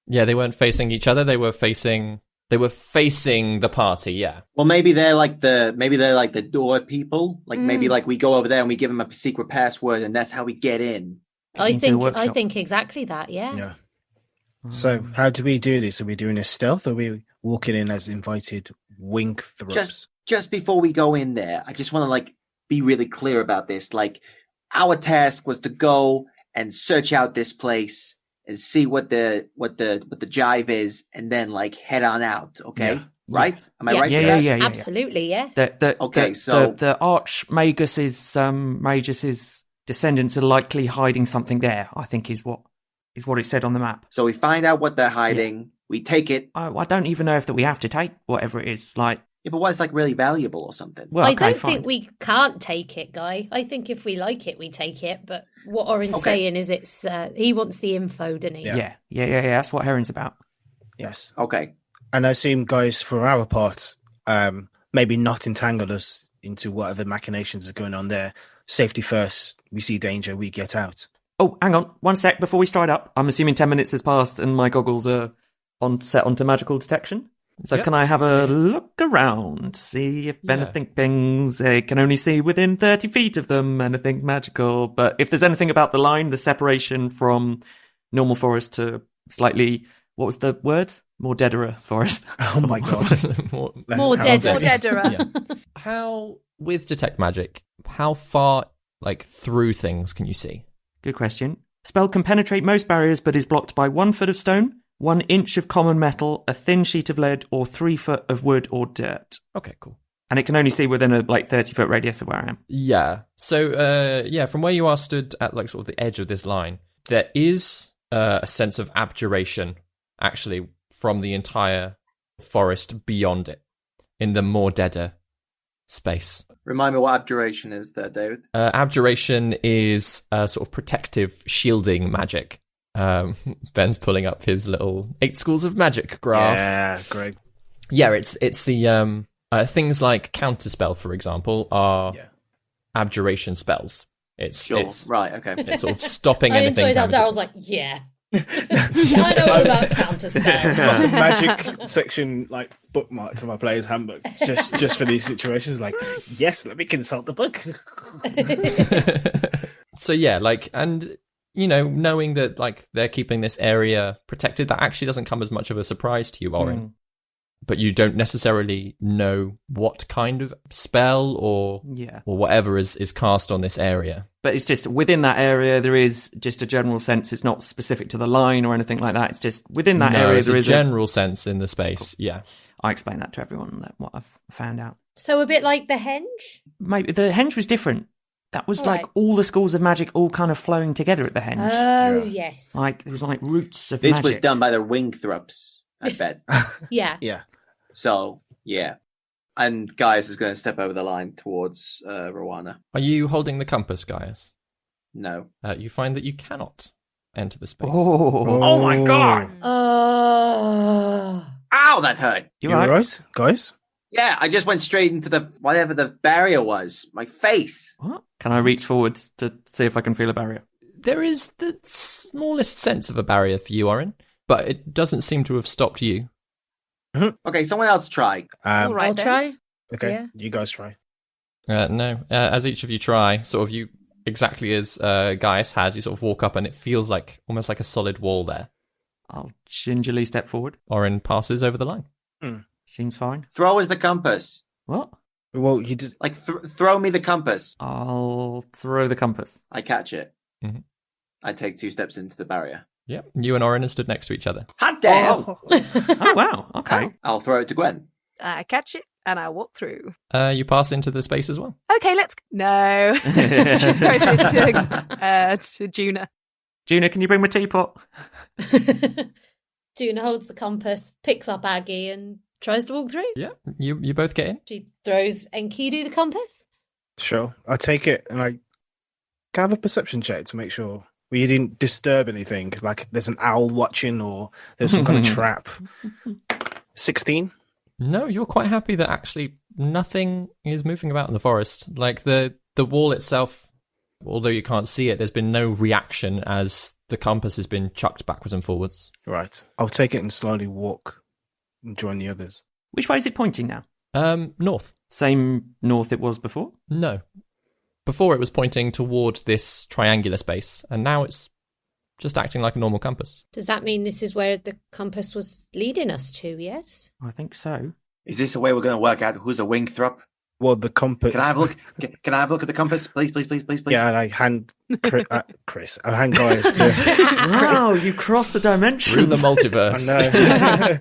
they weren't facing each other. They were facing the party. Yeah. Well, maybe they're like the door people. Like maybe like we go over there and we give them a secret password, and that's how we get in. I think exactly that. Yeah. Yeah. So how do we do this? Are we doing a stealth, or are we walking in as invited wing thrups? Just before we go in there, I just want to like be really clear about this. Like, our task was to go and search out this place and see what the jive is, and then like head on out. Okay, right? Am I right? Yeah. Absolutely, yes. The Magus's descendants are likely hiding something there, I think is what it said on the map. So we find out what they're hiding. We take it. I don't even know if that we have to take whatever it is. Like, Yeah, but what is like really valuable or something? Well, I okay, don't fine. think we can't take it, Guy. I think if we like it, we take it. But what Orin's Okay. saying is it's he wants the info, doesn't he? Yeah. Yeah. That's what Heron's about. Yes. Okay. And I assume, guys, for our part, maybe not entangle us into whatever machinations are going on there. Safety first. We see danger, we get out. Oh, hang on. 1 sec before we stride up. I'm assuming 10 minutes has passed and my goggles are set onto magical detection. So Yep. can I have a look around, see if anything pings? I can only see within 30 feet of them anything magical. But if there's anything about the line, the separation from normal forest to slightly, what was the word? More deaderer forest. Oh my god. More Let's- dead. More deaderer. Yeah. How, with detect magic, how far through things can you see? Good question. Spell can penetrate most barriers but is blocked by 1 foot of stone, 1 inch of common metal, a thin sheet of lead, or 3 foot of wood or dirt. Okay, cool. And it can only see within a 30-foot radius of where I am. Yeah. So, from where you are stood at sort of the edge of this line, there is a sense of abjuration, actually, from the entire forest beyond it, in the more deader space. Remind me what abjuration is there, David. Abjuration is sort of protective shielding magic. Ben's pulling up his little 8 schools of magic graph. Yeah, Greg. Yeah, it's the things like counterspell, for example, are abjuration spells. It's Right, okay. it's sort of stopping I anything. enjoyed how damaging. Daryl's like, yeah. I know all about counterspell. Magic section bookmark to my player's handbook just for these situations. Yes, let me consult the book. So yeah, and knowing that they're keeping this area protected, that actually doesn't come as much of a surprise to you, Orin. But you don't necessarily know what kind of spell or whatever is cast on this area. But it's just within that area, there is just a general sense. It's not specific to the line or anything like that. It's just within that area, there is a general sense in the space. Cool. Yeah. I explain that to everyone, what I've found out. So a bit like the henge? Maybe the henge was different. That was Right. all the schools of magic all kind of flowing together at the henge. Oh, yes. There was roots of This magic. was done by the Wingthrups, I bet. Yeah. Yeah. So, yeah. And Gaius is going to step over the line towards Rowana. Are you holding the compass, Gaius? No. You find that you cannot enter the space. Oh my god! Oh. Ow, that hurt! You all right, guys? Yeah, I just went straight into whatever the barrier was. My face. What? Can I reach forward to see if I can feel a barrier? There is the smallest sense of a barrier for you, Orin, but it doesn't seem to have stopped you. Okay, someone else try. All right, I'll then. try. Okay, Yeah. you guys try. No, as each of you try, sort of you exactly as Gaius had, you sort of walk up and it feels almost like a solid wall there. I'll gingerly step forward. Orin passes over the line. Seems fine. Throw us the compass. What? Well, you just Throw me the compass. I'll throw the compass. I catch it. Mhm. I take 2 steps into the barrier. Yeah, you and Orin are stood next to each other. Hot damn! Oh, wow. Okay. I'll throw it to Gwen. I catch it and I walk through. You pass into the space as well. Okay, let's. No. She throws it to Juna. Juna, can you bring my teapot? Juna holds the compass, picks up Aggie, and tries to walk through. Yeah, you both get in. She throws Enkidu the compass. Sure. I take it and I can I have a perception check to make sure you didn't disturb anything, like there's an owl watching or there's some kind of trap. 16? No, you're quite happy that actually nothing is moving about in the forest. Like the wall itself, although you can't see it, there's been no reaction as the compass has been chucked backwards and forwards. Right. I'll take it and slowly walk and join the others. Which way is it pointing now? North. Same north it was before? No. Before it was pointing toward this triangular space, and now it's just acting like a normal compass. Does that mean this is where the compass was leading us to, yes? I think so. Is this a way we're going to work out who's a Wingthrup? Well, the compass. Can I have a look? Can I have a look at the compass, please? Yeah, and I hand Chris. I hand Gaius the. Wow, you crossed the dimensions. Through the multiverse. I know.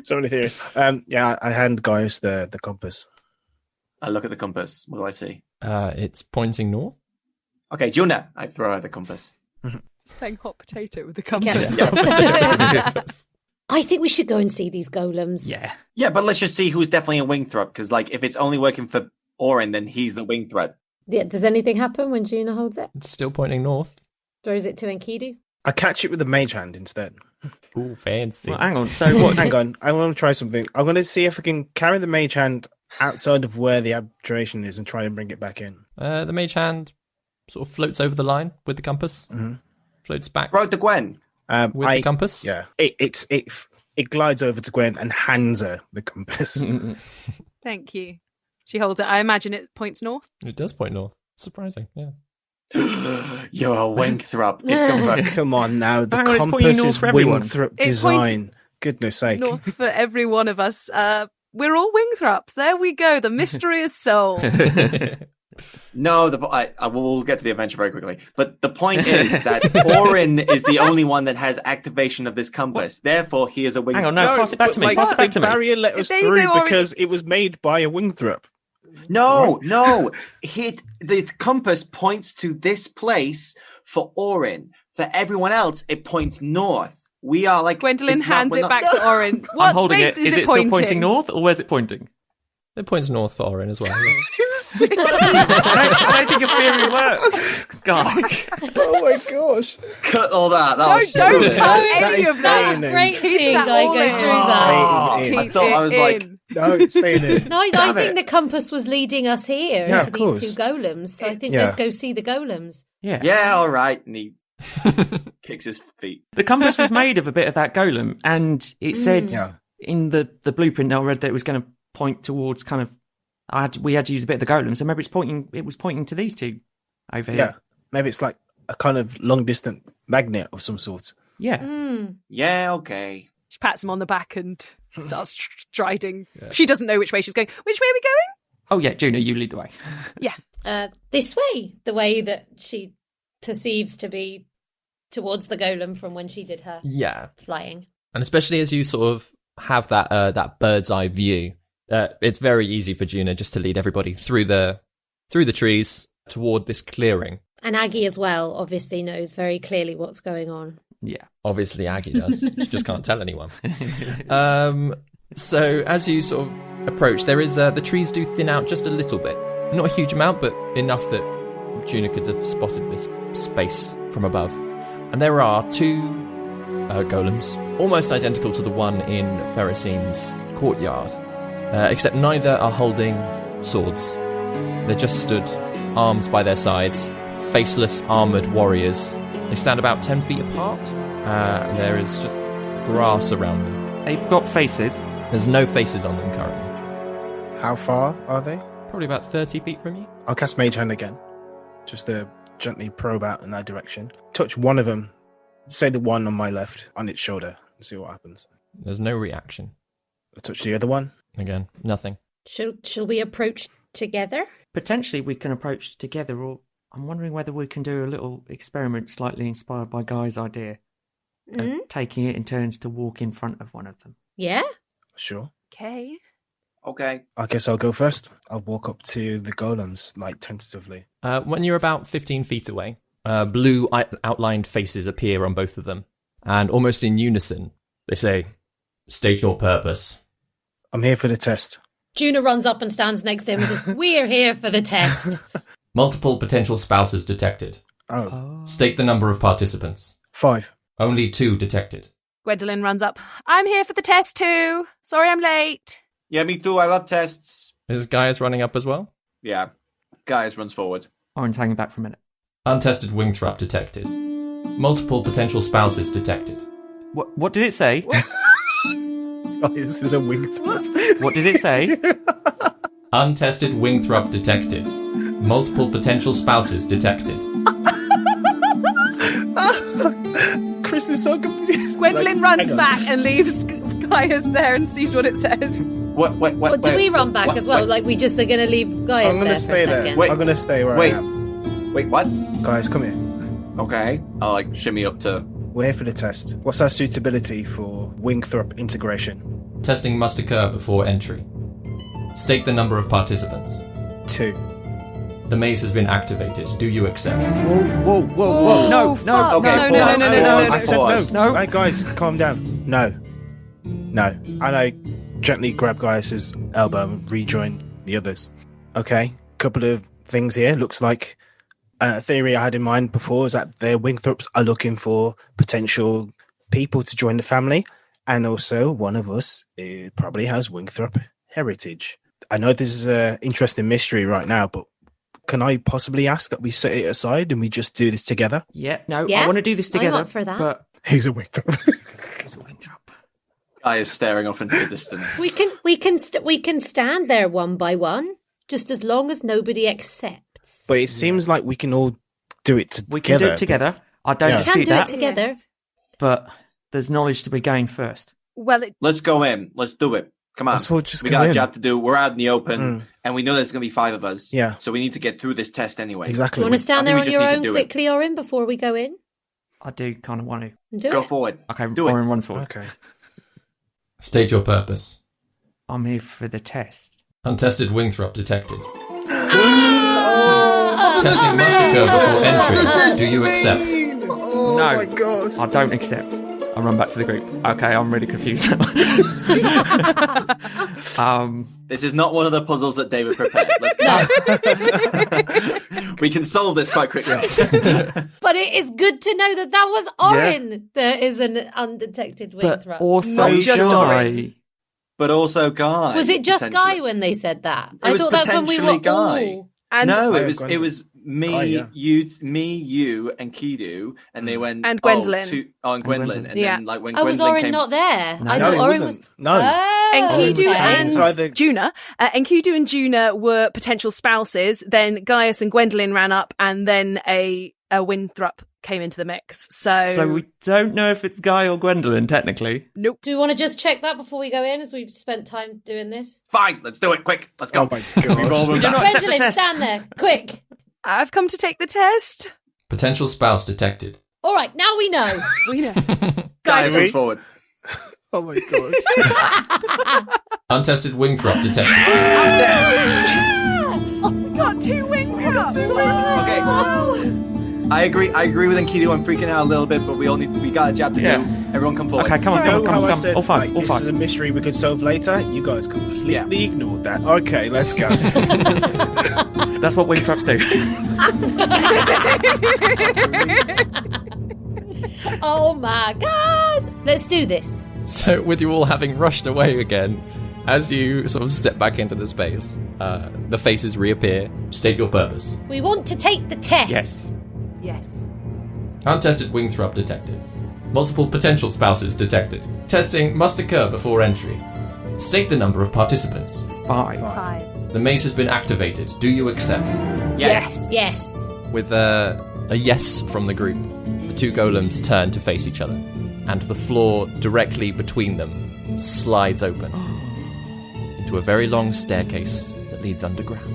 So many theories. Yeah, I hand Gaius the compass. I look at the compass. What do I see? It's pointing north. Okay, Juna. I throw her the compass. It's playing hot potato with the Yes. compass. I think we should go and see these golems. Yeah. Yeah, but let's just see who's definitely a Wingthrup, because like if it's only working for Orin, then he's the Wingthrup. Yeah, does anything happen when Juna holds it? It's still pointing north. Throws it to Enkidu? I catch it with the mage hand instead. Ooh, fancy. Well, hang on. So what? Hang on, I want to try something. I'm going to see if I can carry the mage hand outside of where the abjuration is and try and bring it back in. The mage hand sort of floats over the line with the compass. Mm-hmm. Floats back Throw it to Gwen. with the compass. Yeah, it glides over to Gwen and hands her the compass. Thank you. She holds it. I imagine it points north. It does point north. Surprising, yeah. You're a Wingthrup. It's confirmed. Come on now, the Hang on, it's pointing compass north is for everyone. Wingthrup It design. Goodness sake. North for every one of us. We're all Wingthrups. There we go. The mystery is solved. No, I will get to the adventure very quickly. But the point is that Orin is the only one that has activation of this compass. Therefore, he is a Wingthrup. Hang on, no, pass it back to me. Like, Pass it back to the me. barrier let us There you through go, Orin. because it was made by a Wingthrup. No. The compass points to this place for Orin. For everyone else, it points north. We are like Gwendolyn hands we're it not- back to Orin. What I'm holding way it. is Is it still pointing north, or where's it pointing? It points north for Orin as well. I don't think your theory works, guy. Oh my gosh. Cut all that. That No, was don't stupid. cut That any is of that. That was staying in. great Keep seeing that Guy all go in. through that. Staying in. I thought I was like, No, it's staying in. No, I Damn think it. the compass was leading us here Yeah, into of these course. two golems. So I think Yeah. let's go see the golems. Yeah. yeah, all right. And he kicks his feet. The compass was made of a bit of that golem, and it said Yeah. in the blueprint I read that it was going to point towards kind of. We had to use a bit of the golem, so maybe it was pointing to these two over Yeah. here. Maybe it's like a kind of long distance magnet of some sort. Yeah. Yeah, okay. She pats him on the back and starts striding. She doesn't know which way she's going. Which way are we going? Oh yeah, Juna, you lead the way. Yeah. This way, the way that she perceives to be towards the golem from when she did her Yeah. flying. And especially as you sort of have that bird's eye view, it's very easy for Juna just to lead everybody through the trees toward this clearing. And Aggie as well obviously knows very clearly what's going on. Yeah. Obviously, Aggie does. She just can't tell anyone. So as you sort of approach, there is the trees do thin out just a little bit. Not a huge amount, but enough that Juna could have spotted this space from above. And there are two golems, almost identical to the one in Ferricine's courtyard, except neither are holding swords. They're just stood, arms by their sides, faceless armoured warriors. They stand about 10 feet apart. There is just grass around them. They've got faces. There's no faces on them currently. How far are they? Probably about 30 feet from you. I'll cast Mage Hand again, just to gently probe out in that direction. Touch one of them, say the one on my left, on its shoulder, and see what happens. There's no reaction. I'll touch the other one. Again, nothing. Shall we approach together? Potentially we can approach together, or I'm wondering whether we can do a little experiment slightly inspired by Guy's idea of taking it in turns to walk in front of one of them. Yeah? Sure. Okay. Okay. I guess I'll go first. I'll walk up to the golems, like, tentatively. When you're about 15 feet away, blue outlined faces appear on both of them. And almost in unison, they say, "State your purpose." I'm here for the test. Juna runs up and stands next to him and says, "We're here for the test." Multiple potential spouses detected. Oh, State the number of participants. 5. Only 2 detected. Gwendolyn runs up. I'm here for the test too. Sorry I'm late. Yeah, me too. I love tests. Is Gaius running up as well? Yeah. Guys runs forward. Orange hanging back for a minute. Untested Wingthrup detected. Multiple potential spouses detected. What did it say? Oh, this is a Wingthrup. What did it say? Untested Wingthrup detected. Multiple potential spouses detected. Chris is so confused. Gwendolyn Like, runs hang on. back and leaves Gaius there and sees what it says. What? But do we run back as well? Wait, Like we just are going to leave Gaius I'm going there to for stay a there. second? Wait. I'm going to stay where Wait. I am. wait, what? Guys, come here. Okay. I'll like shimmy up to. We're here for the test. What's our suitability for Wingthrup integration? Testing must occur before entry. State the number of participants. 2. The maze has been activated. Do you accept? Whoa! No! fuck. Okay, no, no, no, pause, no, no, no, no, pause, I said pause. no. No. Right, guys, calm down. No. No. And I gently grab Gaius's elbow and rejoin the others. Okay, couple of things here. Looks like a theory I had in mind before is that the Wingthrops are looking for potential people to join the family. And also, one of us probably has Wingthrop heritage. I know this is an interesting mystery right now, but can I possibly ask that we set it aside and we just do this together? Yeah, no, Yeah, I want to do this together. I'm up for that. But Who's a Wingthrop? who's a Wingthrop? Guy is staring off into the distance. We can stand there one by one, just as long as nobody accepts. But it seems like we can all do it together. We can do it together. I don't Yeah. We can dispute do that. it together. Yes. But there's knowledge to be gained first. Well, Let's go in. Let's do it. Come on. Let's all just We go got a in. job to do. We're out in the open, and we know there's going to be 5 of us. Yeah. So we need to get through this test anyway. Exactly. You want to stand I there think on we your just need to own do it. quickly, Orin, before we go in? I do kind of want to. Do Go it. forward. Okay, Do it. Orin runs forward. Okay. State your purpose. I'm here for the test. Untested Wingthrop detected. Testing must occur before entry. Do you accept? Oh No. my god. I don't accept. I run back to the group. Okay, I'm really confused now. This is not one of the puzzles that David prepared. Let's go. We can solve this quite quickly. But it is good to know that was Orin that is an undetected but Wingthrop. also Not just Guy. But also Guy. Was it just Guy potentially. when they said that? It I was thought that's when we were potentially Guy. all... and No, Oh, it Gwendolyn. was me, Oh, yeah. you, and Kidu, and they went And Gwendolyn. and Gwendolyn, and Yeah. then like when Oh, was Gwendolyn Orin came, not there? No. I No, thought it Orin wasn't. was... No. Oh, Enkidu was and either- Juna. Enkidu and Juna were potential spouses. Then Gaius and Gwendolyn ran up, and then a Winthrop came into the mix. So we don't know if it's Guy or Gwendolyn, technically. nope. Do you want to just check that before we go in, as we've spent time doing this? Fine, let's do it quick. Let's go. Oh my god. We do not accept the Gwendolyn, test. stand there, quick. I've come to take the test. Potential spouse detected. All right, now we know. We know. Guys, Guys, move forward. Oh my god. Untested Wingthrop detected. we got 2 Winthrops. Okay. I agree with Enkidu. I'm freaking out a little bit, but we got a job to do. Everyone come forward. Okay, come on, You know come how on, I come on. said, All five, like, all this is a five. mystery we could solve later? You guys completely ignored that. Okay, let's go. That's what Wingthrops do. Oh my God. Let's do this. So, with you all having rushed away again, as you sort of step back into the space, the faces reappear. State your purpose. We want to take the test. Yes. Yes. Untested Wingthrop detected. Multiple potential spouses detected. Testing must occur before entry. State the number of participants. 5. 5. The mace has been activated. Do you accept? Yes. Yes. With a yes from the group, the 2 golems turn to face each other, and the floor directly between them slides open into a very long staircase that leads underground.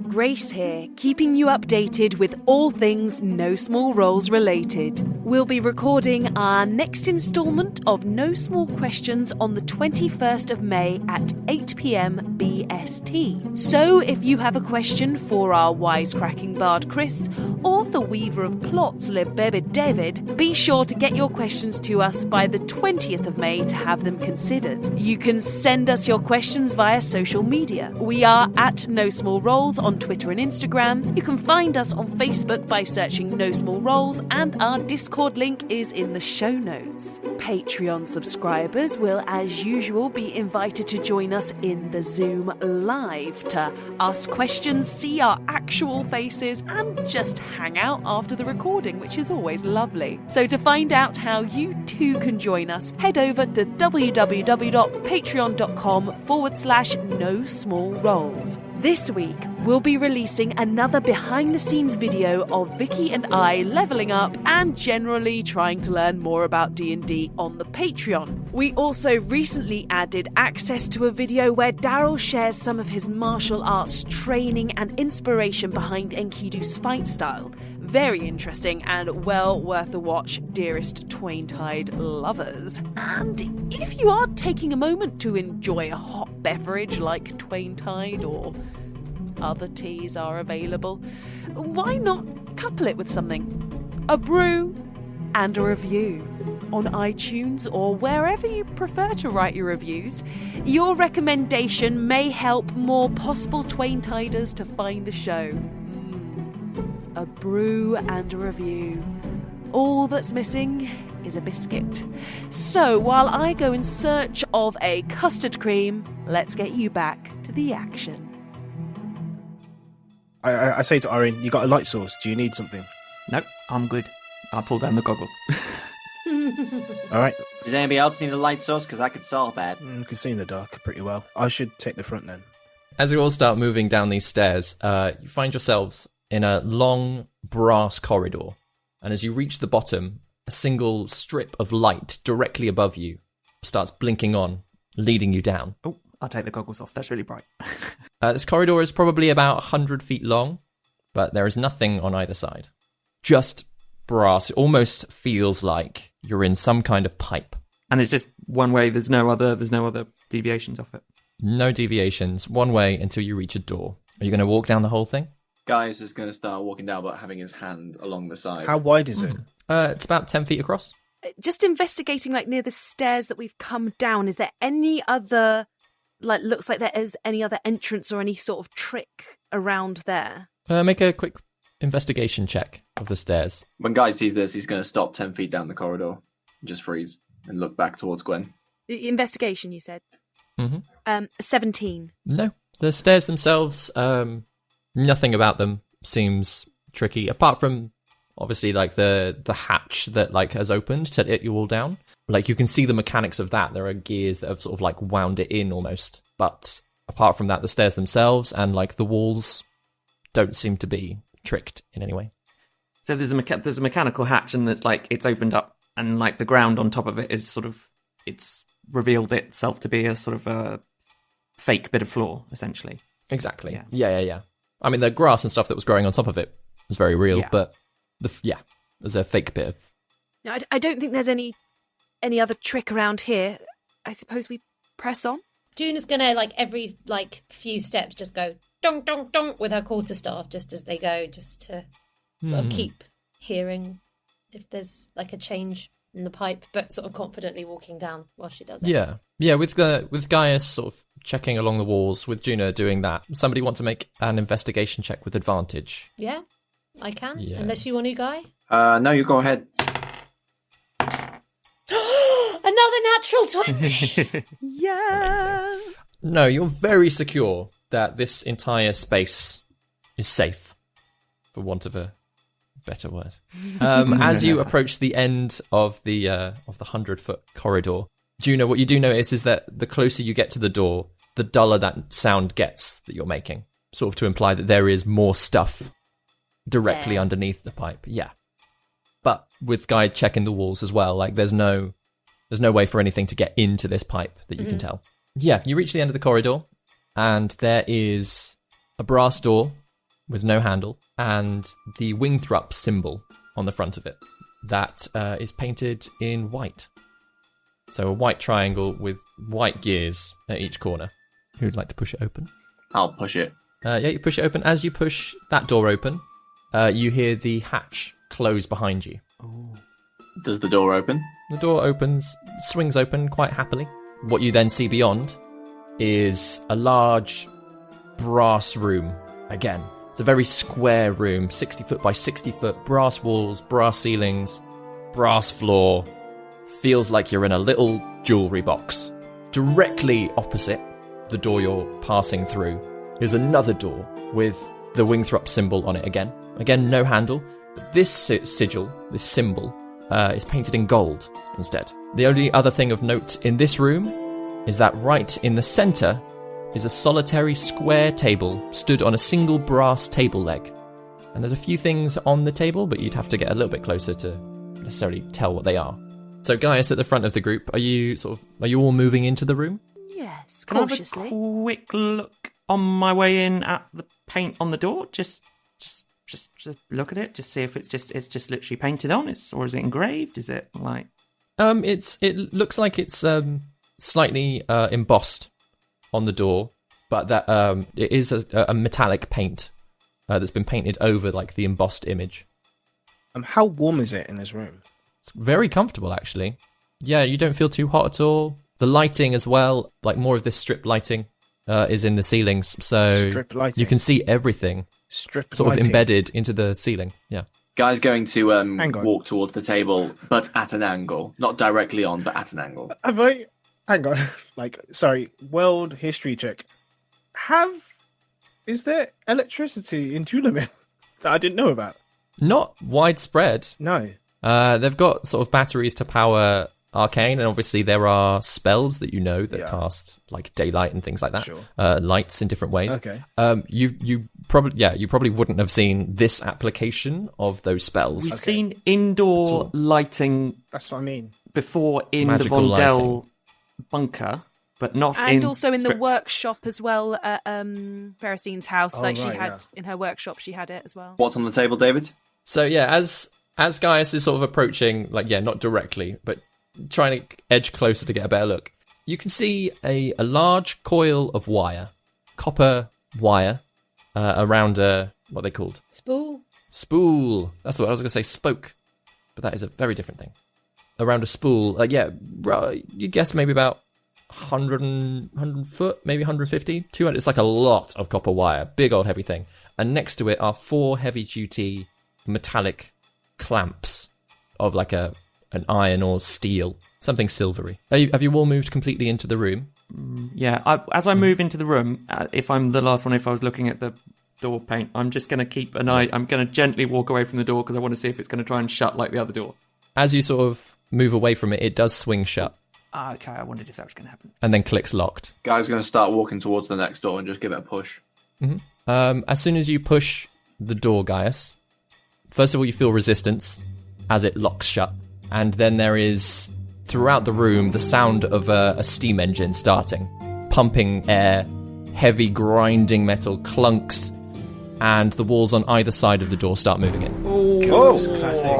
Grace here, keeping you updated with all things No Small Roles related. We'll be recording our next instalment of No Small Questions on the 21st of May at 8 p.m. BST. So if you have a question for our wisecracking bard Chris or the weaver of plots Le Bebe David, be sure to get your questions to us by the 20th of May to have them considered. You can send us your questions via social media. We are at No Small Roles on Twitter and Instagram. You can find us on Facebook by searching No Small Roles, and our Discord link is in the show notes. Patreon subscribers will, as usual, be invited to join us in the Zoom live to ask questions, see our actual faces, and just hang out after the recording, which is always lovely. So to find out how you too can join us, head over to www.patreon.com/No Small Roles. This week, we'll be releasing another behind-the-scenes video of Vicky and I leveling up and generally trying to learn more about D&D on the Patreon. We also recently added access to a video where Daryl shares some of his martial arts training and inspiration behind Enkidu's fight style. Very interesting and well worth a watch, dearest Twain-Tide lovers. And if you are taking a moment to enjoy a hot beverage like Twain-Tide or other teas are available. Why not couple it with something? A brew and a review. On iTunes or wherever you prefer to write your reviews, your recommendation may help more possible Twain-tiders to find the show. A brew and a review. All that's missing is a biscuit. So while I go in search of a custard cream, let's get you back to the action. I say to Orin, you got a light source. Do you need something? Nope, I'm good. I'll pull down the goggles. All right. Does anybody else need a light source? Because I could solve that. You can see in the dark pretty well. I should take the front then. As you all start moving down these stairs, you find yourselves in a long brass corridor. And as you reach the bottom, a single strip of light directly above you starts blinking on, leading you down. Oh, I'll take the goggles off. That's really bright. This corridor is probably about 100 feet long, but there is nothing on either side. Just brass. It almost feels like you're in some kind of pipe. And it's just one way. There's no other deviations off it. No deviations. One way until you reach a door. Are you going to walk down the whole thing? Guy's just going to start walking down, but having his hand along the side. How wide is it? It's about 10 feet across. Just investigating, like, near the stairs that we've come down, is there any other, like, looks like there is any other entrance or any sort of trick around there? Make a quick investigation check of the stairs. When Guy sees this, he's going to stop 10 feet down the corridor and just freeze and look back towards Gwen. Investigation, you said? Mm-hmm. 17. No. The stairs themselves, nothing about them seems tricky, apart from obviously like the hatch that like has opened to let you all down. Like you can see the mechanics of that. There are gears that have sort of like wound it in almost. But apart from that, the stairs themselves and like the walls don't seem to be tricked in any way. So there's a mechanical hatch, and it's opened up, and like the ground on top of it is sort of, it's revealed itself to be a sort of a fake bit of floor, essentially. Exactly. Yeah. I mean, the grass and stuff that was growing on top of it was very real, but there's a fake bit of. No, I don't think there's any other trick around here. I suppose we press on. Juna's gonna every few steps just go dong dong dong with her quarterstaff just as they go, just to sort of keep hearing if there's a change in the pipe, but sort of confidently walking down while she does it. Yeah. With Gaius sort of checking along the walls, with Juna doing that. Somebody want to make an investigation check with advantage? Yeah, I can. Yeah. Unless you want to, Guy. No, you go ahead. Another natural 20. Yeah. No, you're very secure that this entire space is safe, for want of a better word. As you approach the end of the 100-foot corridor, Juno, what you do notice is that the closer you get to the door, the duller that sound gets that you're making, sort of to imply that there is more stuff directly underneath the pipe. Yeah, but with Guy checking the walls as well, there's no way for anything to get into this pipe that you can tell. Yeah, you reach the end of the corridor, and there is a brass door with no handle, and the Wingthrup symbol on the front of it that is painted in white. So a white triangle with white gears at each corner. Who'd like to push it open? I'll push it. You push it open. As you push that door open, you hear the hatch close behind you. Ooh. Does the door open? The door opens, swings open quite happily. What you then see beyond is a large brass room. Again, it's a very square room, 60 foot by 60 foot, brass walls, brass ceilings, brass floor. Feels like you're in a little jewellery box. Directly opposite the door you're passing through is another door with the Wingthrup symbol on it again. Again, no handle. But this sigil, this symbol, is painted in gold instead. The only other thing of note in this room is that right in the centre is a solitary square table stood on a single brass table leg. And there's a few things on the table, but you'd have to get a little bit closer to necessarily tell what they are. So Gaius, at the front of the group, are you all moving into the room? Yes, Can cautiously. I have a quick look on my way in at the paint on the door? Just look at it. Just see if it's just literally painted on. Or is it engraved? Is it like? It looks like it's slightly embossed on the door, but that it is a metallic paint that's been painted over like the embossed image. How warm is it in this room? It's very comfortable, actually. Yeah, you don't feel too hot at all. The lighting as well, like more of this strip lighting, is in the ceilings, so Strip lighting. you can see everything Strip sort lighting. of embedded into the ceiling. Yeah. Guy's going to Hang on. walk towards the table, but at an angle. Not directly on, but at an angle. Have I? Hang on. Sorry. World history check. Is there electricity in Tulamin that I didn't know about? Not widespread. No. They've got sort of batteries to power arcane, and obviously there are spells that that cast like daylight and things like that. Sure. Lights in different ways. Okay. You probably wouldn't have seen this application of those spells. We've seen indoor lighting That's what I mean. before in Magical the Vondel lighting. bunker, but not And in also in the strips. workshop as well at Ferricine's house. Oh, Like she right, had yeah. in her workshop, she had it as well. What's on the table, David? So yeah, as Gaius is sort of approaching, not directly, but trying to edge closer to get a better look, you can see a large coil of wire, copper wire, around what are they called? Spool. Spool. That's what I was going to say, spoke, but that is a very different thing. Around a spool, you guess maybe about 100 foot, maybe 150, 200. It's like a lot of copper wire, big old heavy thing. And next to it are 4 heavy-duty metallic clamps of like an iron or steel, something silvery. Have you all moved completely into the room? Yeah, as I move into the room, if I'm the last one, if I was looking at the door paint, I'm just going to keep an eye. I'm going to gently walk away from the door because I want to see if it's going to try and shut like the other door. As you sort of move away from it, it does swing shut Okay, I wondered if that was going to happen. and then clicks locked. Guy's going to start walking towards the next door and just give it a push. As soon as you push the door, Gaius, first of all, you feel resistance as it locks shut. And then there is, throughout the room, the sound of a steam engine starting, pumping air, heavy grinding metal clunks, and the walls on either side of the door start moving in. Classic.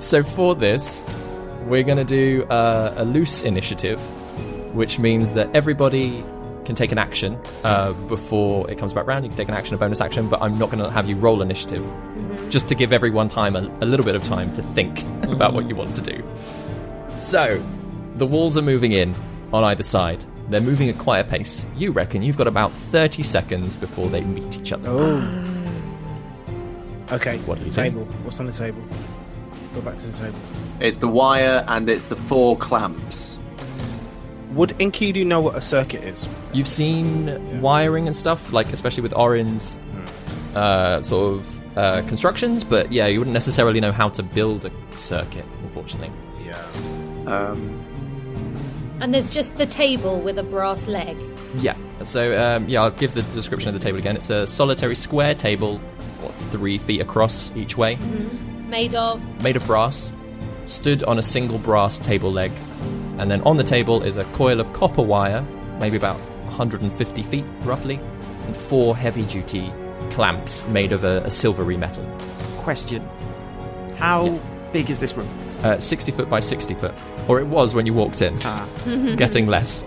So for this, we're going to do a loose initiative, which means that everybody can take an action before it comes back round. You can take an action, a bonus action, but I'm not going to have you roll initiative, just to give everyone time, a little bit of time to think about what you want to do. So, the walls are moving in on either side. They're moving at quite a pace. You reckon you've got about 30 seconds before they meet each other. Oh. Okay. What do the you think? table? What's on the table? Go back to the table. It's the wire and it's the 4 clamps. Would Enkidu know what a circuit is? You've seen wiring and stuff, like especially with Orin's constructions, but yeah, you wouldn't necessarily know how to build a circuit, unfortunately. Yeah. And there's just the table with a brass leg. Yeah. So I'll give the description of the table again. It's a solitary square table, 3 feet across each way, Made of. made of brass, stood on a single brass table leg, and then on the table is a coil of copper wire, maybe about 150 feet roughly, and 4 heavy-duty clamps made of a silvery metal. Question: How big is this room? 60 foot by 60 foot, or it was when you walked in. Getting less.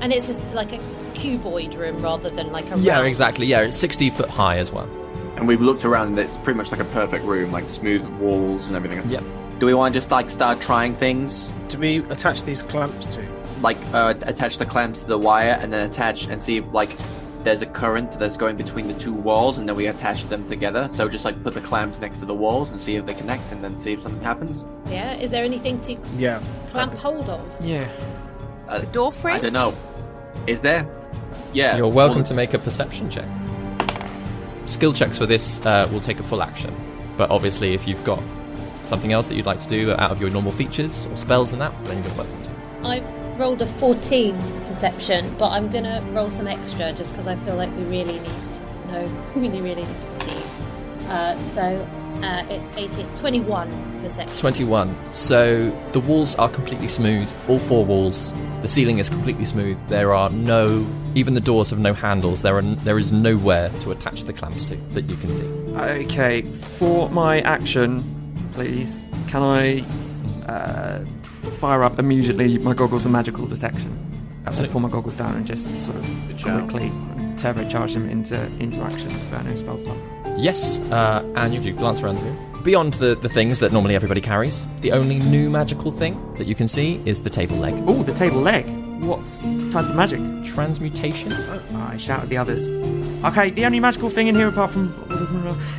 And it's just like a cuboid room rather than like a Yeah, round. exactly. Yeah, it's 60 foot high as well. And we've looked around and it's pretty much like a perfect room, like smooth walls and everything. Yep. Do we want to just start trying things? Do we attach these clamps to? Attach the clamps to the wire and then attach and see if there's a current that's going between the 2 walls, and then we attach them together. So just put the clamps next to the walls and see if they connect, and then see if something happens. Yeah, is there anything to Yeah. clamp hold of? Yeah. The door frame? I don't know. Is there? Yeah. You're welcome to make a perception check. Skill checks for this will take a full action, but obviously if you've got something else that you'd like to do out of your normal features or spells and that, then you're welcome to. I've rolled a 14 perception, but I'm going to roll some extra just because I feel like we really need to know, really need to perceive. It's 18, 21 perception. 21. So the walls are completely smooth, all 4 walls. The ceiling is completely smooth. There are even the doors have no handles. There is nowhere to attach the clamps to that you can see. Okay, for my action, please, can I fire up immediately my goggles of magical detection? Absolutely. Pull my goggles down and just sort of quickly turbocharge them into action. Burn no spell slot. Yes, and you do glance around the room. Beyond the things that normally everybody carries, the only new magical thing that you can see is the table leg. Oh, the table leg. What type of magic? Transmutation. I shout at the others. Okay, the only magical thing in here apart from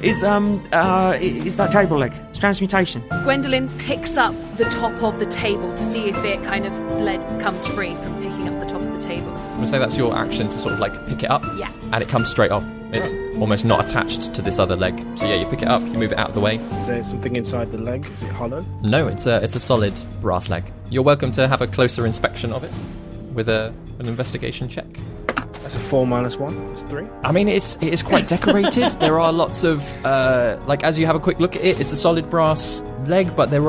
is that table leg. It's transmutation. Gwendolyn picks up the top of the table to see if it kind of lead comes free from picking up the top of the table. I'm going to say that's your action to sort of like pick it up. Yeah. And it comes straight off. It's almost not attached to this other leg. So yeah, you pick it up, you move it out of the way. Is there something inside the leg? Is it hollow? No, it's a solid brass leg. You're welcome to have a closer inspection of it with an investigation check. That's a 4 minus 1. That's 3. I mean, it is quite decorated. There are lots of, like, as you have a quick look at it, it's a solid brass leg, but it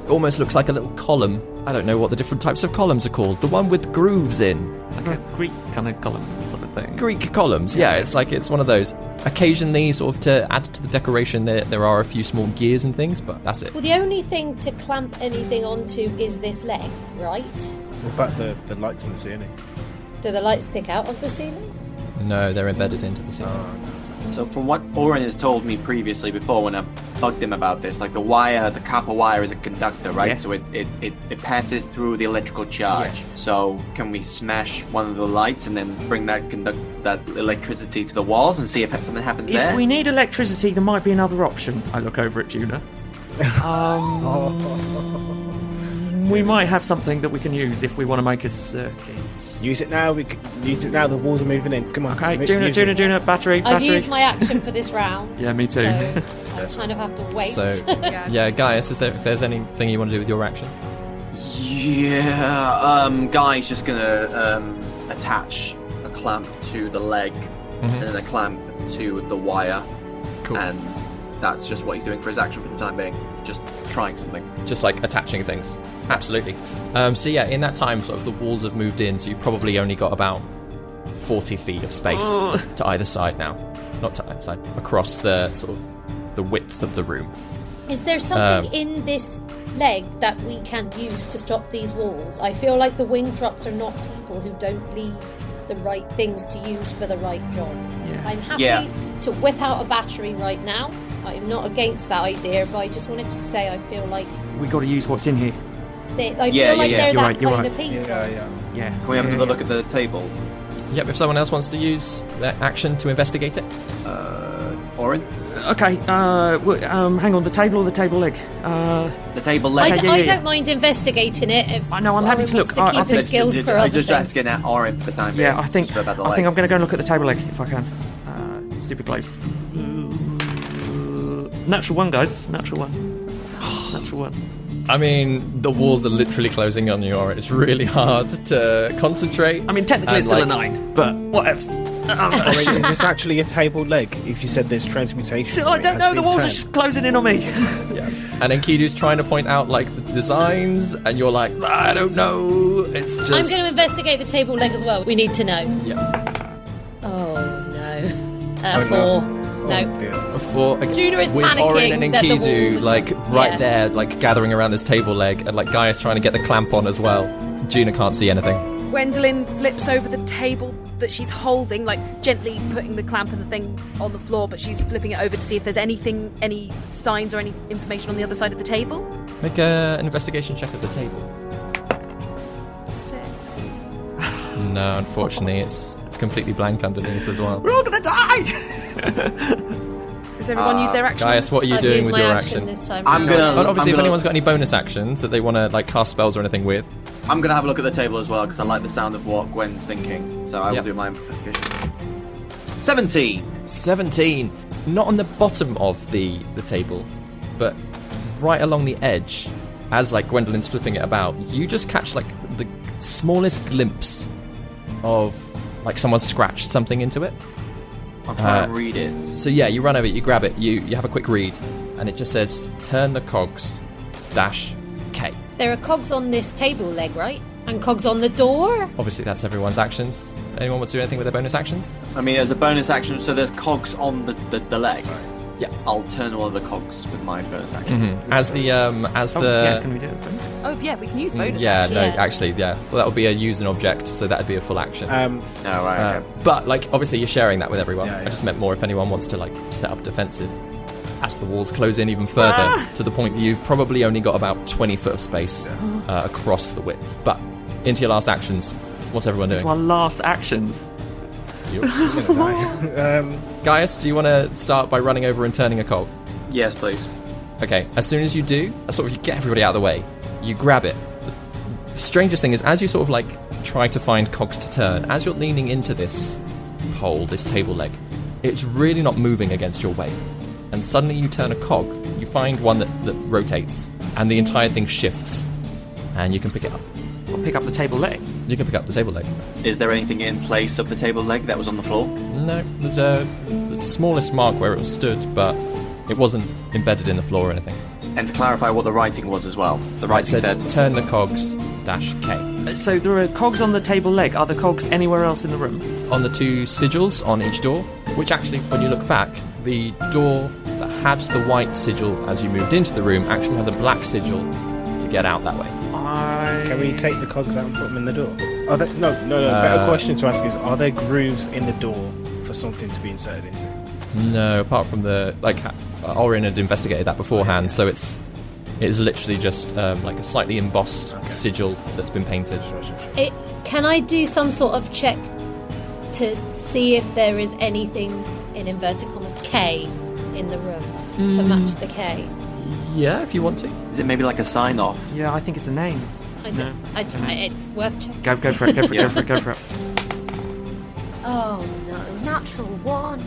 almost looks like a little column. I don't know what the different types of columns are called. The one with grooves in. Like a Greek kind of column sort of thing. Greek columns, yeah. It's one of those. Occasionally, sort of to add to the decoration, there are a few small gears and things, but that's it. Well, the only thing to clamp anything onto is this leg, right? What about the lights in the ceiling? Do the lights stick out of the ceiling? No, they're embedded into the ceiling. Oh, no. So from what Oren has told me previously before when I bugged him about this, like the copper wire is a conductor, right? Yeah. So it passes through the electrical charge. Yeah. So can we smash one of the lights and then bring that electricity to the walls and see if something happens there? If we need electricity, there might be another option. I look over at Juna. We might have something that we can use if we want to make a circuit. Use it now. We can use it now. The walls are moving in. Come on. Okay, Juna, battery. I've used my action for this round. Yeah, me too. So I kind of have to wait. So, yeah, Gaius, if there's anything you want to do with your action? Yeah, Guy's just gonna attach a clamp to the leg and then a clamp to the wire. Cool. And that's just what he's doing for his action for the time being. Just trying something. Just like attaching things. Absolutely. So yeah, in that time, sort of the walls have moved in, so you've probably only got about 40 feet of space to either side now. Not to either side. Across the sort of the width of the room. Is there something in this leg that we can use to stop these walls? I feel like the Wingthrops are not people who don't leave the right things to use for the right job. Yeah. I'm happy to whip out a battery right now. I'm not against that idea, but I just wanted to say I feel like We got to use what's in here. I feel like they're You're that right, you're kind right. of people. Yeah. Can we have another look at the table? Yep, if someone else wants to use their action to investigate it. Oren? Okay, hang on, the table or the table leg? The table leg. I don't mind investigating it. If I know, I'm happy to Oren look. wants to I keep his think- skills for I'm other just things. asking at Oren for the time being. Yeah, I think just about the I'm leg. going to go and look at the table leg if I can. Super close. Natural one, guys. Natural one. Natural one. I mean, the walls are literally closing on you, or it's really hard to concentrate. I mean, technically it's still a 9, but whatever. I mean, is this actually a table leg? If you said there's transmutation, I don't know. The walls are closing in on me. Yeah. And then Kidu's trying to point out like the designs, and you're like, I don't know. It's just. I'm going to investigate the table leg as well. We need to know. Yeah. Oh no. Oh, 4. no. No. Oh, dear. Before Juna is with panicking Orin and that the walls Enkidu are- like right Yeah. there, like gathering around this table leg, and like Gaius trying to get the clamp on as well. Juna can't see anything. Gwendolyn flips over the table that she's holding, like gently putting the clamp and the thing on the floor, but she's flipping it over to see if there's any signs or any information on the other side of the table. Make an investigation check of the table. 6. No, unfortunately, it's completely blank underneath as well. We're all going to die! Has everyone used their action? Gaius, what are you I've doing used with my your action action? this time. I'm gonna. But obviously, I'm if gonna, anyone's got any bonus actions that they want to like cast spells or anything with, I'm gonna have a look at the table as well because I like the sound of what Gwen's thinking. So I will Yep. do my investigation. 17. 17. Not on the bottom of the table, but right along the edge. As like Gwendolyn's flipping it about, you just catch like the smallest glimpse of like someone scratched something into it. I'll try and read it. So yeah, you run over it, you grab it, you have a quick read, and it just says turn the cogs -K. There are cogs on this table leg, right? And cogs on the door? Obviously, that's everyone's actions. Anyone want to do anything with their bonus actions? I mean, as a bonus action, so there's cogs on the leg. Yeah. I'll turn one of the cogs with my bonus action. Can we do this, please? Oh, yeah, we can use bonus Yeah, action. no, actually, yeah. Well, that would be a use an object, so that would be a full action. No, right, okay. But, like, obviously you're sharing that with everyone. Yeah, I yeah. just meant more if anyone wants to, like, set up defences as the walls close in even further, to the point that you've probably only got about 20 foot of space across the width. But into your last actions, what's everyone doing? Our last actions. Gaius, do you want to start by running over and turning a cog? Yes, please. Okay, as soon as you do, sort of you get everybody out of the way, you grab it. The strangest thing is, as you sort of like try to find cogs to turn, as you're leaning into this hole, this table leg, it's really not moving against your weight. And suddenly you turn a cog, you find one that rotates, and the entire thing shifts, and you can pick it up. I'll pick up the table leg. You can pick up the table leg. Is there anything in place of the table leg that was on the floor? No, there's the smallest mark where it stood, but it wasn't embedded in the floor or anything. And to clarify what the writing was as well. The writing It said... turn the cogs -K. So there are cogs on the table leg. Are the cogs anywhere else in the room? On the 2 sigils on each door, which actually, when you look back, the door that had the white sigil as you moved into the room actually has a black sigil to get out that way. Can we take the cogs out and put them in the door? Are there, no. Better question to ask is: are there grooves in the door for something to be inserted into? No, apart from the Orin had investigated that beforehand, so it's literally just like a slightly embossed sigil that's been painted. Can I do some sort of check to see if there is anything in inverted commas K in the room to match the K? Yeah, if you want to. Is it maybe like a sign-off? Yeah, I think it's a name. It's worth checking. Go for it. Go for it. Oh no, natural 1.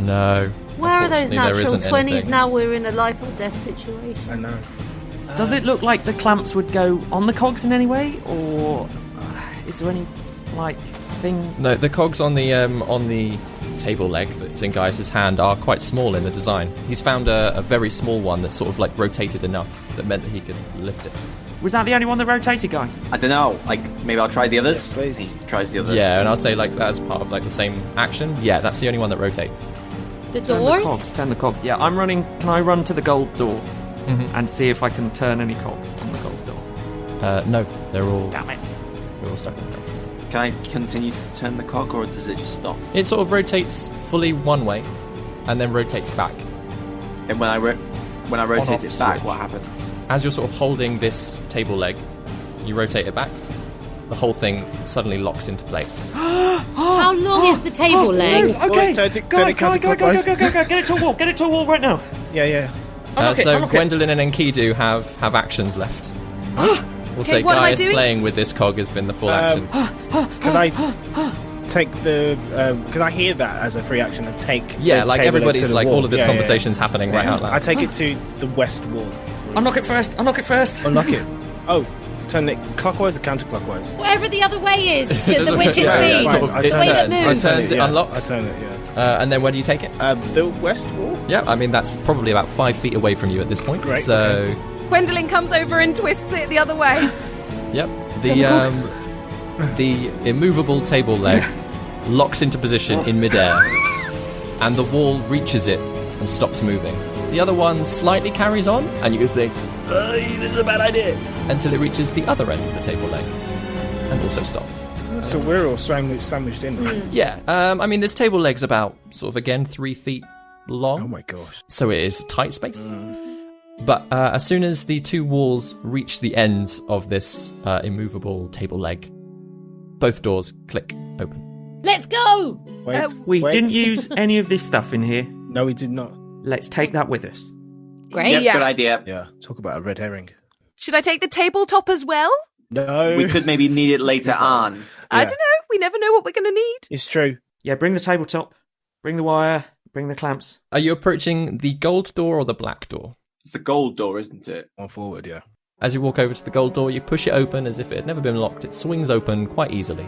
No. Where are those Unfortunately, there natural isn't 20s anything. now we're in a life or death situation? I know. Does it look like the clamps would go on the cogs in any way, or is there any like thing? No, the cogs on the table leg that's in Gaius' hand are quite small in the design. He's found a very small one that sort of like rotated enough that meant that he could lift it. Was that the only one that rotated, guy? I don't know. Like, maybe I'll try the others. Yes, please. He tries the others. Yeah, and I'll say like as part of like the same action. Yeah, that's the only one that rotates. The Turn doors? Turn the cogs. Yeah, I'm running. Can I run to the gold door and see if I can turn any cogs on the gold door? No, they're all Damn it. stuck in place. Can I continue to turn the cog, or does it just stop? It sort of rotates fully one way, and then rotates back. And when I rotate it back, switch. what happens? As you're sort of holding this table leg, you rotate it back. The whole thing suddenly locks into place. How long is the table leg? Okay, Turn it go, counterclockwise. go. Get it to a wall. Get it to a wall right now. Yeah. Unlock it, So unlock it. Gwendolyn and Enkidu have actions left. We'll say what am I Gaius doing? playing with this cog has been the full action. Can I take the? Can I hear that as a free action and take? Yeah, the like table everybody's to the like wall? all of this Yeah. conversation's happening right out I loud. take it to the west wall. Unlock it first. Unlock it. Oh, turn it clockwise or counterclockwise? Whatever the other way is to the which it's Yeah, been. sort of, I it turn way that turns, moves. it turns, it yeah, unlocks. I turn it. Yeah. And then where do you take it? The west wall. Yeah, I mean that's probably about 5 feet away from you at this point. Great, So, Gwendolyn comes over and twists it the other way. yep, the immovable table leg locks into position in midair, and the wall reaches it and stops moving. The other one slightly carries on, and you think, this is a bad idea, until it reaches the other end of the table leg, and also stops. So we're all sandwiched in. Right? Yeah, I mean, this table leg's about, sort of, again, 3 feet long. Oh my gosh. So it is tight space. But as soon as the 2 walls reach the ends of this immovable table leg, both doors click open. Let's go! Wait. We wait. didn't use any of this stuff in here. No, we did not. Let's take that with us. Great. Yep, Yeah. good idea. Yeah. Talk about a red herring. Should I take the tabletop as well? No. We could maybe need it later on. I Yeah. don't know. We never know what we're going to need. It's true. Yeah, bring the tabletop, bring the wire, bring the clamps. Are you approaching the gold door or the black door? It's the gold door, isn't it? On forward. Yeah. As you walk over to the gold door, you push it open as if it had never been locked. It swings open quite easily.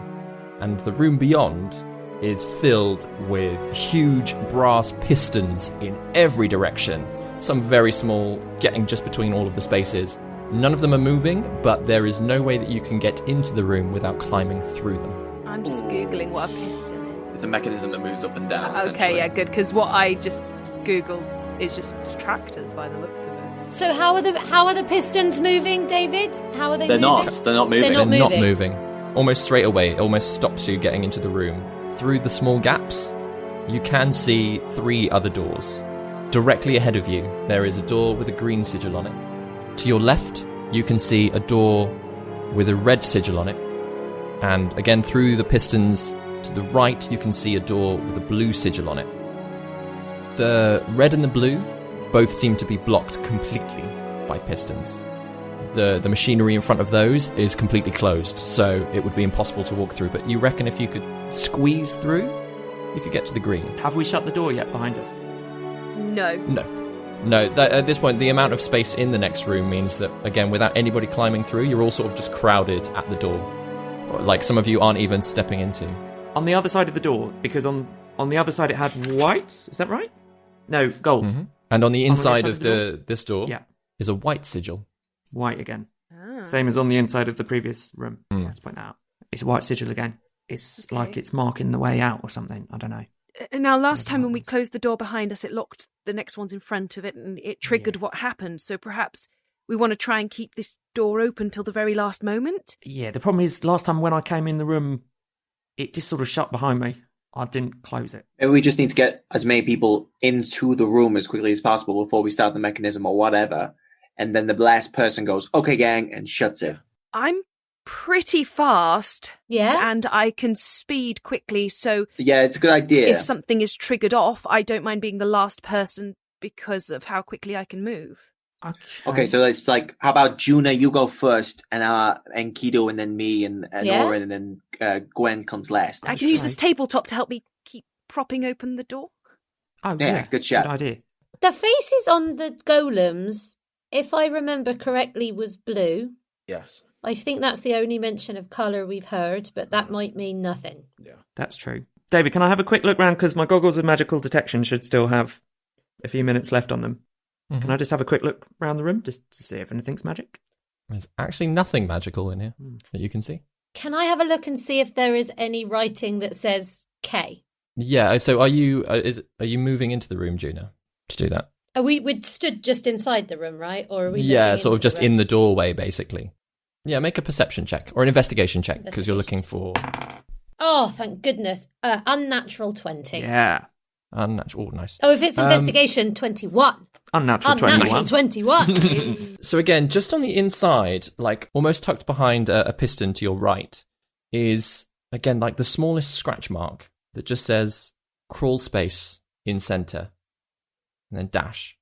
And the room beyond is filled with huge brass pistons in every direction. Some very small, getting just between all of the spaces. None of them are moving, but there is no way that you can get into the room without climbing through them. I'm just Googling what a piston is. It's a mechanism that moves up and down. Okay, yeah, good, because what I just googled. It's just tractors by the looks of it. So how are the pistons moving, David? How are they They're moving? not. They're not moving. They're They're not moving. Almost straight away, it almost stops you getting into the room. Through the small gaps, you can see 3 other doors. Directly ahead of you, there is a door with a green sigil on it. To your left, you can see a door with a red sigil on it. And again, through the pistons to the right, you can see a door with a blue sigil on it. The red and the blue both seem to be blocked completely by pistons. The machinery in front of those is completely closed, so it would be impossible to walk through. But you reckon if you could squeeze through, you could get to the green? Have we shut the door yet behind us? No. At this point, the amount of space in the next room means that, again, without anybody climbing through, you're all sort of just crowded at the door. Like some of you aren't even stepping into. On the other side of the door, because on the other side it had white. Is that right? No, gold. Mm-hmm. And on the inside other of side this door Yeah, is a white sigil. white again. Ah. Same as on the inside of the previous room. Mm. Let's point that out. It's a white sigil again. It's Okay. like it's marking the way out or something. I don't know. Now, last time when we closed the door behind us, it locked the next ones in front of it, and it triggered what happened. So perhaps we want to try and keep this door open till the very last moment. Yeah, the problem is last time when I came in the room, it just sort of shut behind me. I didn't close it. Maybe we just need to get as many people into the room as quickly as possible before we start the mechanism or whatever. And then the last person goes, "Okay, gang," and shuts it. I'm pretty fast, Yeah. and I can speed quickly. So Yeah, it's a good idea. if something is triggered off, I don't mind being the last person because of how quickly I can move. Okay, so it's like, how about Juna, you go first, and Kido, and then me, and Yeah. Oren, and then Gwen comes last. I can use this tabletop to help me keep propping open the door. Oh, Yeah, good shot. Good idea. The faces on the golems, if I remember correctly, was blue. Yes. I think that's the only mention of colour we've heard, but that might mean nothing. That's true. David, can I have a quick look round? Because my goggles of magical detection should still have a few minutes left on them. Mm-hmm. Can I just have a quick look around the room just to see if anything's magic? There's actually nothing magical in here that you can see. Can I have a look and see if there is any writing that says K? Yeah, so are you moving into the room, Juna, to do that? We'd stood just inside the room, right? Or are we? Yeah, looking sort of into just the room? in the doorway, basically. Yeah, make a perception check or an investigation check because you're looking for Oh, thank goodness! Unnatural 20. Yeah. unnatural. Oh, nice. Oh, if it's investigation, 21. Unnatural Unnatural 21. 21. So again, just on the inside, like almost tucked behind a piston to your right, is again like the smallest scratch mark that just says crawl space in center, and then dash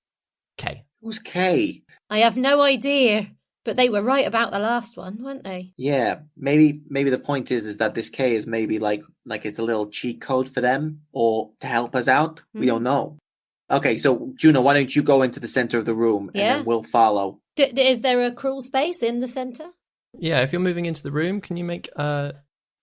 K. Who's K? I have no idea, but they were right about the last one, weren't they? Yeah, maybe the point is that this K is maybe like it's a little cheat code for them or to help us out. We don't know. Okay, so Juno, why don't you go into the center of the room and Yeah. then we'll follow. Is there a crawl space in the centre? Yeah, if you're moving into the room, can you make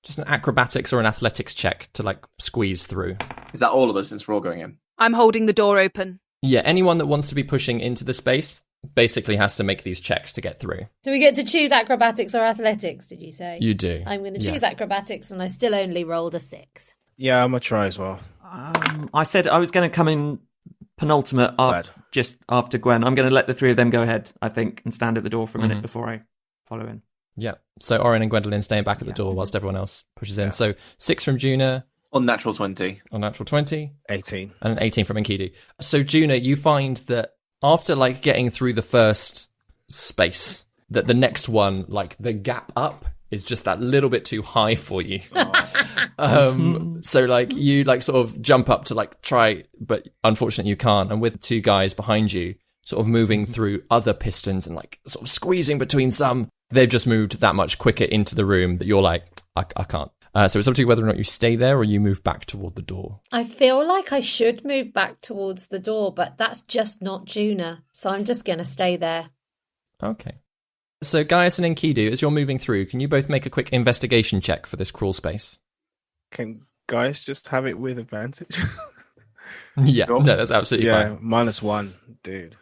just an acrobatics or an athletics check to like squeeze through? Is that all of us since we're all going in? I'm holding the door open. Yeah, anyone that wants to be pushing into the space basically has to make these checks to get through. Do we get to choose acrobatics or athletics, did you say? You do. I'm going to Yeah. choose acrobatics, and I still only rolled a 6. Yeah, I'm gonna try as well. I said I was going to come in penultimate Bad. just after Gwen. I'm going to let the three of them go ahead, I think, and stand at the door for a minute before I follow in. Yeah. So Oren and Gwendolyn staying back at the door whilst everyone else pushes in. So 6 from Juna, Unnatural 20. unnatural 20, 18. and an 18 from Enkidu. So Juna, you find that after like getting through the first space, that the next one, like the gap up, is just that little bit too high for you. So like you like sort of jump up to like try, but unfortunately you can't. And with 2 guys behind you, sort of moving through other pistons and like sort of squeezing between some, they've just moved that much quicker into the room that you're like, I can't. So it's up to you whether or not you stay there or you move back toward the door. I feel like I should move back towards the door, but that's just not Juna, so I'm just going to stay there. Okay. So Gaius and Enkidu, as you're moving through, can you both make a quick investigation check for this crawl space? Can guys just have it with advantage? Yeah, Sure. no, that's absolutely yeah, fine. -1, dude.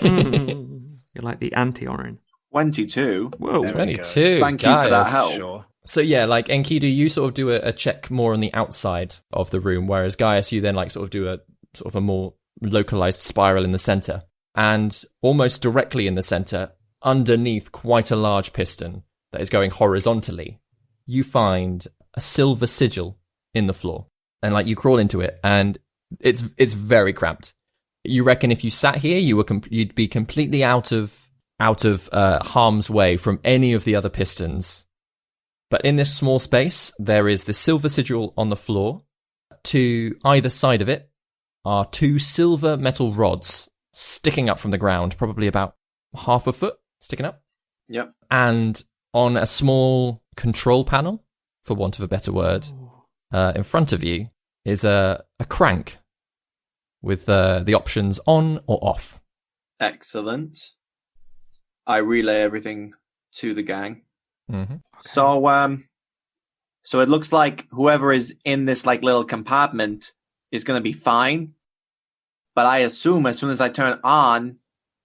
You're like the anti-Orin. 22. Whoa. There we 22. Thank you for that Gaius. help. Sure. So yeah, like Enkidu, you sort of do a check more on the outside of the room, whereas Gaius, you then like sort of do a sort of a more localized spiral in the center. And almost directly in the center, underneath quite a large piston that is going horizontally, you find a silver sigil in the floor. And like you crawl into it, and it's very cramped. You reckon if you sat here, you'd be completely out of harm's way from any of the other pistons. But in this small space, there is the silver sigil on the floor. To either side of it are 2 silver metal rods sticking up from the ground, probably about half a foot sticking up. Yep. And on a small control panel, for want of a better word, in front of you is a crank with the options on or off. Excellent. I relay everything to the gang. Mm-hmm. Okay. So it looks like whoever is in this like little compartment is going to be fine. But I assume as soon as I turn on,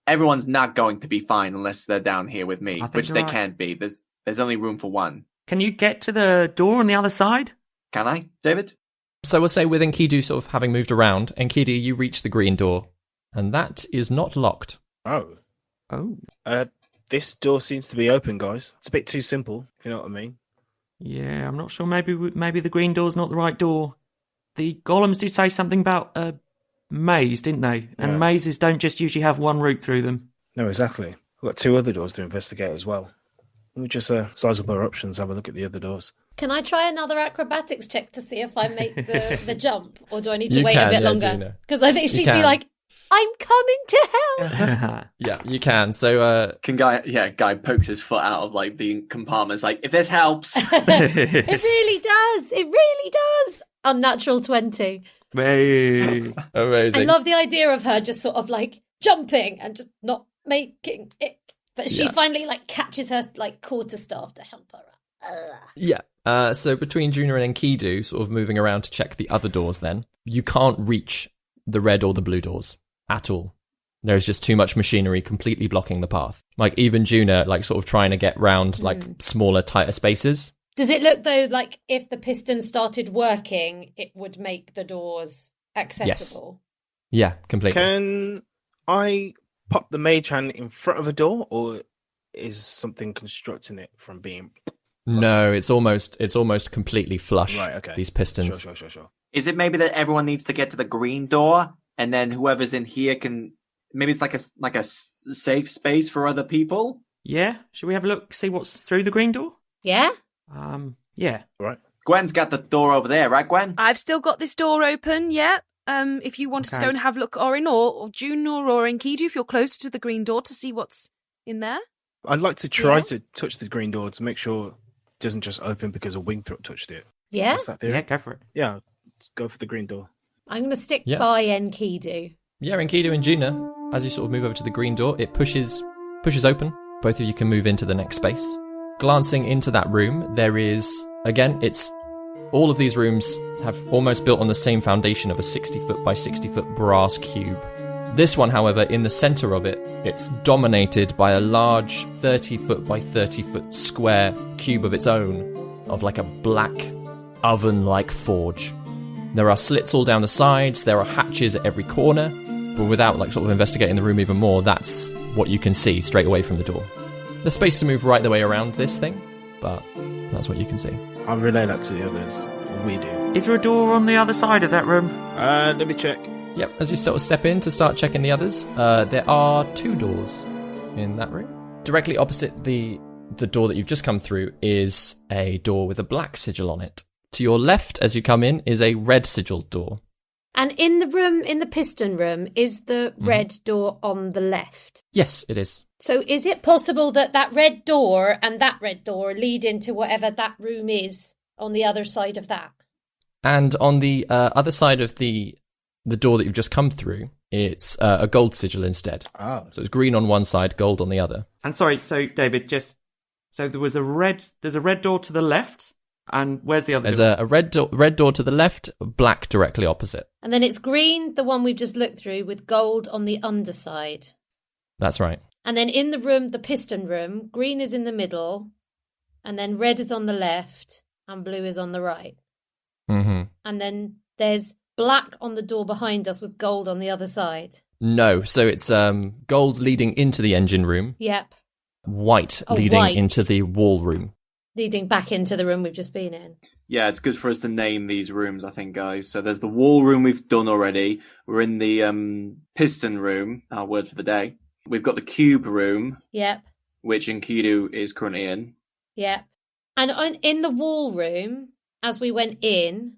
everyone's not going to be fine unless they're down here with me, which they can't be. There's only room for one. Can you get to the door on the other side? Can I, David? So we'll say with Enkidu sort of having moved around, Enkidu, you reach the green door, and that is not locked. Oh. Oh. This door seems to be open, guys. It's a bit too simple, if you know what I mean. Yeah, I'm not sure. Maybe the green door's not the right door. The golems did say something about a maze, didn't they? And mazes don't just usually have one route through them. No, exactly. We've got 2 other doors to investigate as well. Let me just size up our options, have a look at the other doors. Can I try another acrobatics check to see if I make the jump? Or do I need to wait a bit longer? Because I think she'd be like, I'm coming to help. Yeah, you can. So, Guy pokes his foot out of like the compartments, like, if this helps. It really does. It really does. Unnatural 20. Hey. Amazing. I love the idea of her just sort of like jumping and just not making it. But she finally like catches her like quarterstaff to help her out. Yeah. So between Juna and Enkidu sort of moving around to check the other doors then, you can't reach the red or the blue doors at all. There's just too much machinery completely blocking the path. Like even Juna like sort of trying to get round like smaller, tighter spaces. Does it look though like if the piston started working, it would make the doors accessible? Yes. Yeah, completely. Can I pop the mage hand in front of a door, or is something constructing it from being... No, it's almost completely flush. Right, okay. These pistons. Sure. Is it maybe that everyone needs to get to the green door, and then whoever's in here can... Maybe it's like a safe space for other people? Yeah? Should we have a look, see what's through the green door? Yeah? Yeah. Right. Gwen's got the door over there, right, Gwen? I've still got this door open, yeah. If you wanted to go and have a look, Orin or June or Enkidu, if you're closer to the green door to see what's in there. I'd like to try to touch the green door to make sure it doesn't just open because a wingthroat touched it. Yeah? What's that theory? Yeah, go for it. Yeah, let's go for the green door. I'm going to stick by Enkidu. Yeah, Enkidu and Juna, as you sort of move over to the green door, it pushes open. Both of you can move into the next space. Glancing into that room, there is, again, all of these rooms have almost built on the same foundation of a 60-foot by 60-foot brass cube. This one, however, in the center of it, it's dominated by a large 30-foot by 30-foot square cube of its own, of like a black oven-like forge. There are slits all down the sides, there are hatches at every corner, but without like sort of investigating the room even more, that's what you can see straight away from the door. There's space to move right the way around this thing, but that's what you can see. I'll relay that to the others. We do. Is there a door on the other side of that room? Let me check. Yep, as you sort of step in to start checking the others, there are 2 doors in that room. Directly opposite the door that you've just come through is a door with a black sigil on it. To your left, as you come in, is a red sigiled door. And in the piston room, is the red door on the left? Yes, it is. So is it possible that red door and that red door lead into whatever that room is on the other side of that? And on the other side of the door that you've just come through, it's a gold sigil instead. Oh. So it's green on one side, gold on the other. And sorry, so David, so there's a red door to the left, and where's the other There's door? a red door to the left, black directly opposite. And then it's green, the one we've just looked through, with gold on the underside. That's right. And then in the room, the piston room, green is in the middle, and then red is on the left, and blue is on the right. Mm-hmm. And then there's black on the door behind us with gold on the other side? No, so it's gold leading into the engine room, Yep. white Oh, leading white. into the wall room. Leading back into the room we've just been in. Yeah, it's good for us to name these rooms, I think, guys. So there's the wall room we've done already. We're in the piston room, our word for the day. We've got the cube room, Yep. which Enkidu is currently in. Yep. And in the wall room, as we went in,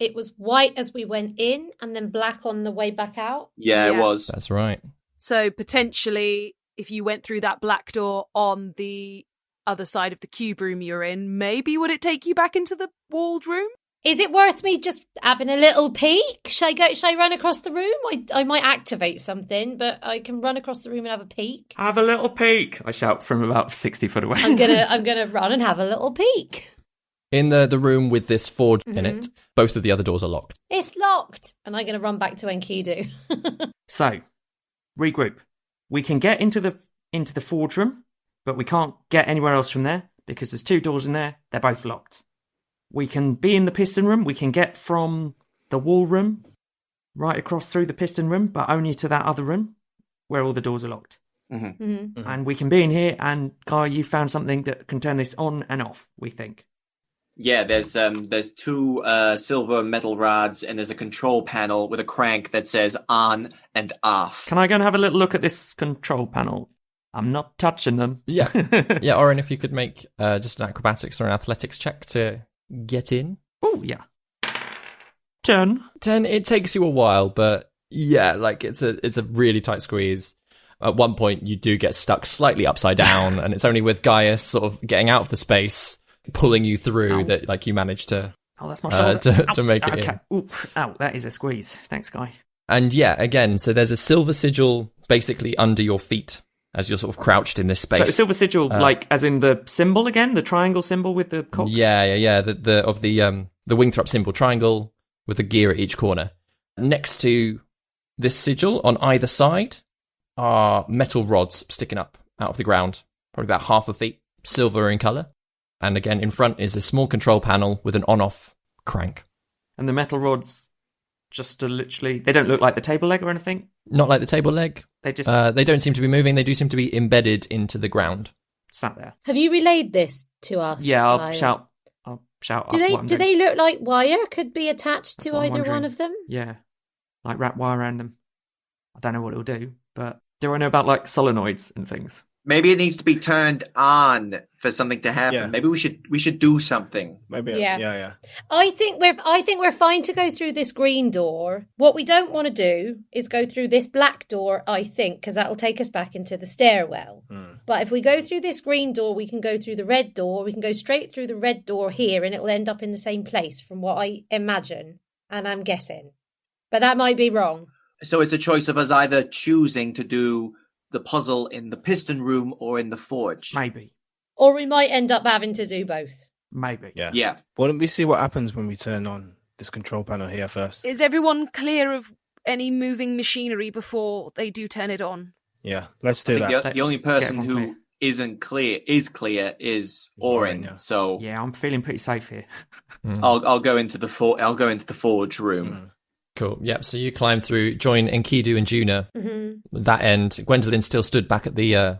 it was white as we went in and then black on the way back out. Yeah, it Yeah. was. That's right. So potentially, if you went through that black door on the other side of the cube room you're in, maybe would it take you back into the walled room? Is it worth me just having a little peek? Should I run across the room? I might activate something, but I can run across the room and have a peek. Have a little peek, I shout from about 60 foot away. I'm gonna run and have a little peek. In the room with this forge in it, both of the other doors are locked. It's locked. And I'm gonna run back to Enkidu. So, regroup. We can get into the forge room, but we can't get anywhere else from there because there's 2 doors in there. They're both locked. We can be in the piston room. We can get from the wall room right across through the piston room, but only to that other room where all the doors are locked. And we can be in here, and Guy, you found something that can turn this on and off, we think. Yeah, there's 2 silver metal rods, and there's a control panel with a crank that says on and off. Can I go and have a little look at this control panel? I'm not touching them. Yeah. Yeah, Oren, if you could make just an acrobatics or an athletics check to get in. Oh, yeah. 10. 10, it takes you a while, but yeah, like it's a really tight squeeze. At one point, you do get stuck slightly upside down, and it's only with Gaius sort of getting out of the space, pulling you through, that like you manage to Oh, that's my shoulder. to make it okay. in. Oop. Ow, that is a squeeze. Thanks, Guy. And yeah, again, so there's a silver sigil basically under your feet as you're sort of crouched in this space. So silver sigil, like as in the symbol again, the triangle symbol with the cock? Yeah. The Wingthrop symbol triangle with the gear at each corner. Next to this sigil on either side are metal rods sticking up out of the ground, probably about half a feet, silver in colour. And again, in front is a small control panel with an on-off crank. And the metal rods just are literally, they don't look like the table leg or anything? Not like the table leg. They just they don't seem to be moving. They do seem to be embedded into the ground. sat there. Have you relayed this to us? Yeah, I'll Kyle? shout. Do up what I'm they doing. look like wire? Could be attached That's to what I'm either one wondering. of them? Yeah, like wrap wire around them. I don't know what it'll do, but do I know about like solenoids and things? Maybe it needs to be turned on for something to happen. Yeah. Maybe we should do something. Maybe. Yeah. Yeah. I think we're fine to go through this green door. What we don't want to do is go through this black door, I think, because that'll take us back into the stairwell. But if we go through this green door, we can go through the red door. We can go straight through the red door here, and it'll end up in the same place from what I imagine, and I'm guessing. But that might be wrong. So it's a choice of us either choosing to do the puzzle in the piston room or in the forge. Maybe. Or we might end up having to do both. Maybe. Yeah. Yeah. Why don't we see what happens when we turn on this control panel here first? Is everyone clear of any moving machinery before they do turn it on? Yeah, let's do I think that. the only Let's get person everyone who isn't clear is Oren, Oren. yeah. So Yeah, I'm feeling pretty safe here. I'll go into the forge room. Cool. Yep. So you climb through, join Enkidu and Juna. That end, Gwendolyn still stood back at the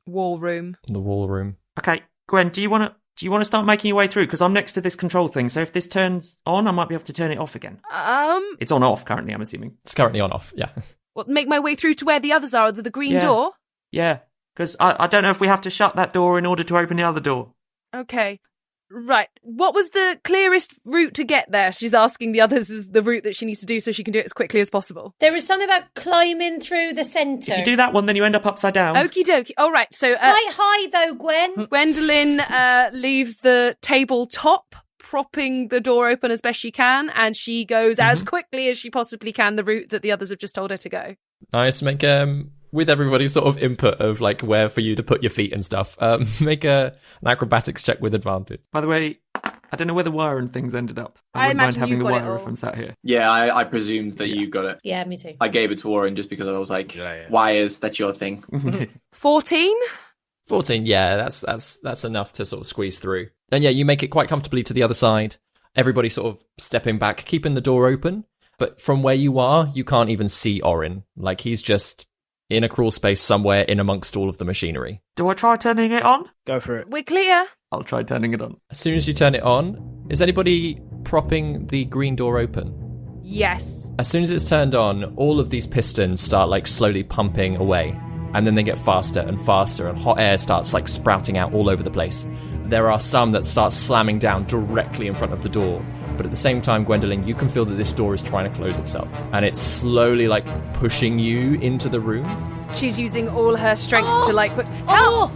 Wall room. wall room. Okay, Gwen, do you want to start making your way through? Because I'm next to this control thing, so if this turns on, I might be able to turn it off again. It's on off currently, I'm assuming. It's currently on off. Yeah. What, make my way through to where the others are, the green Yeah. door? Yeah, because I don't know if we have to shut that door in order to open the other door. Okay. Right. What was the clearest route to get there? She's asking the others is the route that she needs to do so she can do it as quickly as possible. There was something about climbing through the centre. If you do that one, then you end up upside down. Okie dokie. All right. So It's quite high though, Gwen. Gwendolyn leaves the tabletop, propping the door open as best she can, and she goes as quickly as she possibly can the route that the others have just told her to go. Nice. Make with everybody's sort of input of like where for you to put your feet and stuff. Make an acrobatics check with advantage. By the way, I don't know where the wire and things ended up. I I wouldn't mind imagine having you've the got it wire all. if I'm sat here. Yeah, I presumed that you got it. Yeah, me too. I gave it to Oren just because I was like, Yeah. wires, that's your thing. 14? 14. Yeah, that's enough to sort of squeeze through. And yeah, you make it quite comfortably to the other side. everybody sort of stepping back, keeping the door open. But from where you are, you can't even see Orin. Like, he's just in a crawl space somewhere in amongst all of the machinery. Do I try turning it on? Go for it. We're clear. I'll try turning it on. As soon as you turn it on, is anybody propping the green door open? Yes. As soon as it's turned on, all of these pistons start like slowly pumping away. And then they get faster and faster, and hot air starts like sprouting out all over the place. There are some that start slamming down directly in front of the door. But at the same time, Gwendolyn, you can feel that this door is trying to close itself. And it's slowly like pushing you into the room. She's using all her strength to like put help.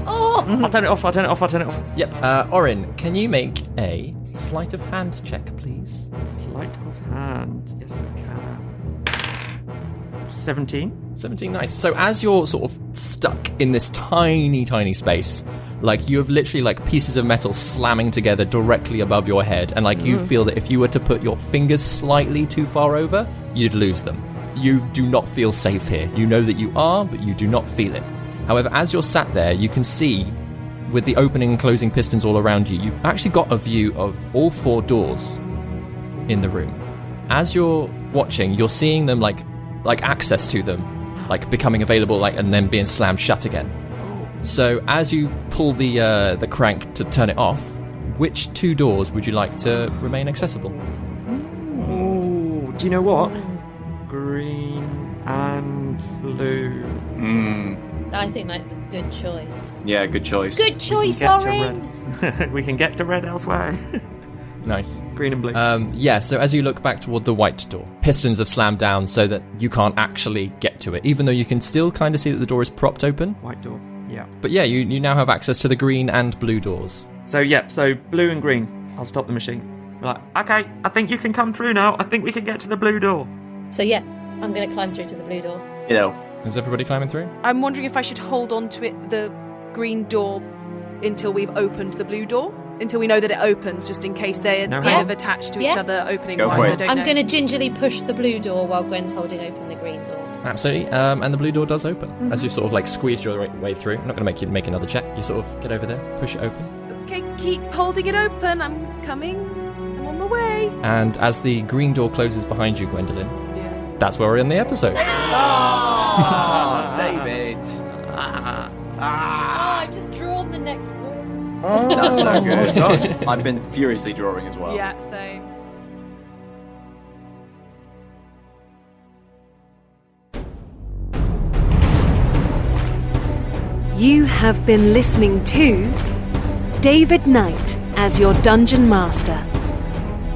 I'll turn it off. Yep. Orin, can you make a sleight of hand check, please? Sleight of hand. Yes, I can. 17. 17, nice. So as you're sort of stuck in this tiny, tiny space, like you have literally like pieces of metal slamming together directly above your head, and like you feel that if you were to put your fingers slightly too far over, you'd lose them. You do not feel safe here. You know that you are, but you do not feel it. However, as you're sat there, you can see with the opening and closing pistons all around you, you've actually got a view of all 4 doors in the room. As you're watching, you're seeing them like access to them, like becoming available, like, and then being slammed shut again. So as you pull the crank to turn it off, which 2 doors would you like to remain accessible? Oh, do you know what? Green and blue. I think that's a good choice. Yeah, good choice. Good choice, Orin. We can get to red elsewhere. Nice. Green and blue. Yeah, so as you look back toward the white door, pistons have slammed down so that you can't actually get to it, even though you can still kind of see that the door is propped open. White door, yeah. But yeah, you now have access to the green and blue doors. So blue and green. I'll stop the machine. We're like, okay, I think you can come through now. I think we can get to the blue door. So yeah, I'm going to climb through to the blue door. You know. Is everybody climbing through? I'm wondering if I should hold on to it, the green door, until we've opened the blue door, until we know that it opens, just in case they're kind of attached to each other, opening Go wise. for it. I don't I'm know. going to gingerly push the blue door while Gwen's holding open the green door. Absolutely. And the blue door does open. As you sort of like squeezed your way through. I'm not going to make you make another check. You sort of get over there, push it open. Okay, keep holding it open. I'm coming. I'm on my way. And as the green door closes behind you, Gwendolyn, that's where we're in the episode. Oh, David. I've just drawn the next room. That's so good. I've been furiously drawing as well. Yeah, same. You have been listening to David Knight as your Dungeon Master,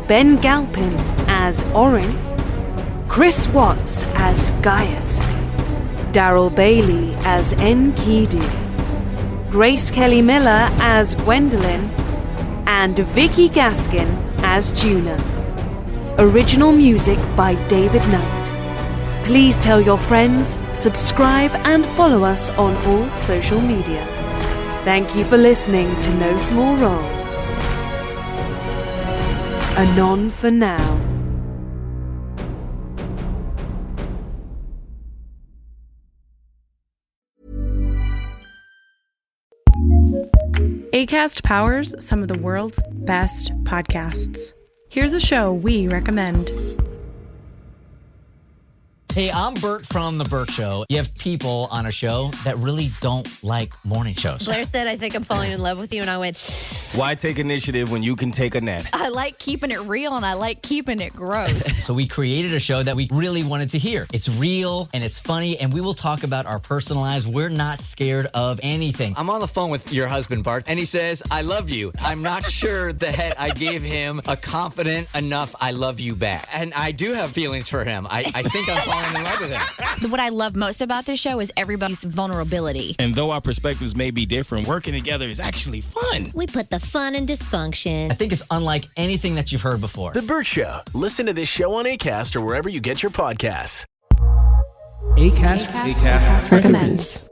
Ben Galpin as Orin, Chris Watts as Gaius, Daryl Bailey as Enkidu, Grace Kelly Miller as Gwendolyn, and Vicky Gaskin as Juna. Original music by David Knight. Please tell your friends, subscribe, and follow us on all social media. Thank you for listening to No Small Roles. Anon for now. Acast powers some of the world's best podcasts. Here's a show we recommend. Hey, I'm Bert from The Bert Show. You have people on a show that really don't like morning shows. Blair said, I think I'm falling in love with you, and I went, why take initiative when you can take a nap? I like keeping it real, and I like keeping it gross. So we created a show that we really wanted to hear. It's real, and it's funny, and we will talk about our personal lives. We're not scared of anything. I'm on the phone with your husband, Bart, and he says, I love you. I'm not sure that I gave him a confident enough I love you back. And I do have feelings for him. I think I'm falling in love with him. What I love most about this show is everybody's vulnerability. And though our perspectives may be different, working together is actually fun. We put the fun in dysfunction. I think it's unlike anything that you've heard before. The Bert Show. Listen to this show on Acast or wherever you get your podcasts. Acast recommends.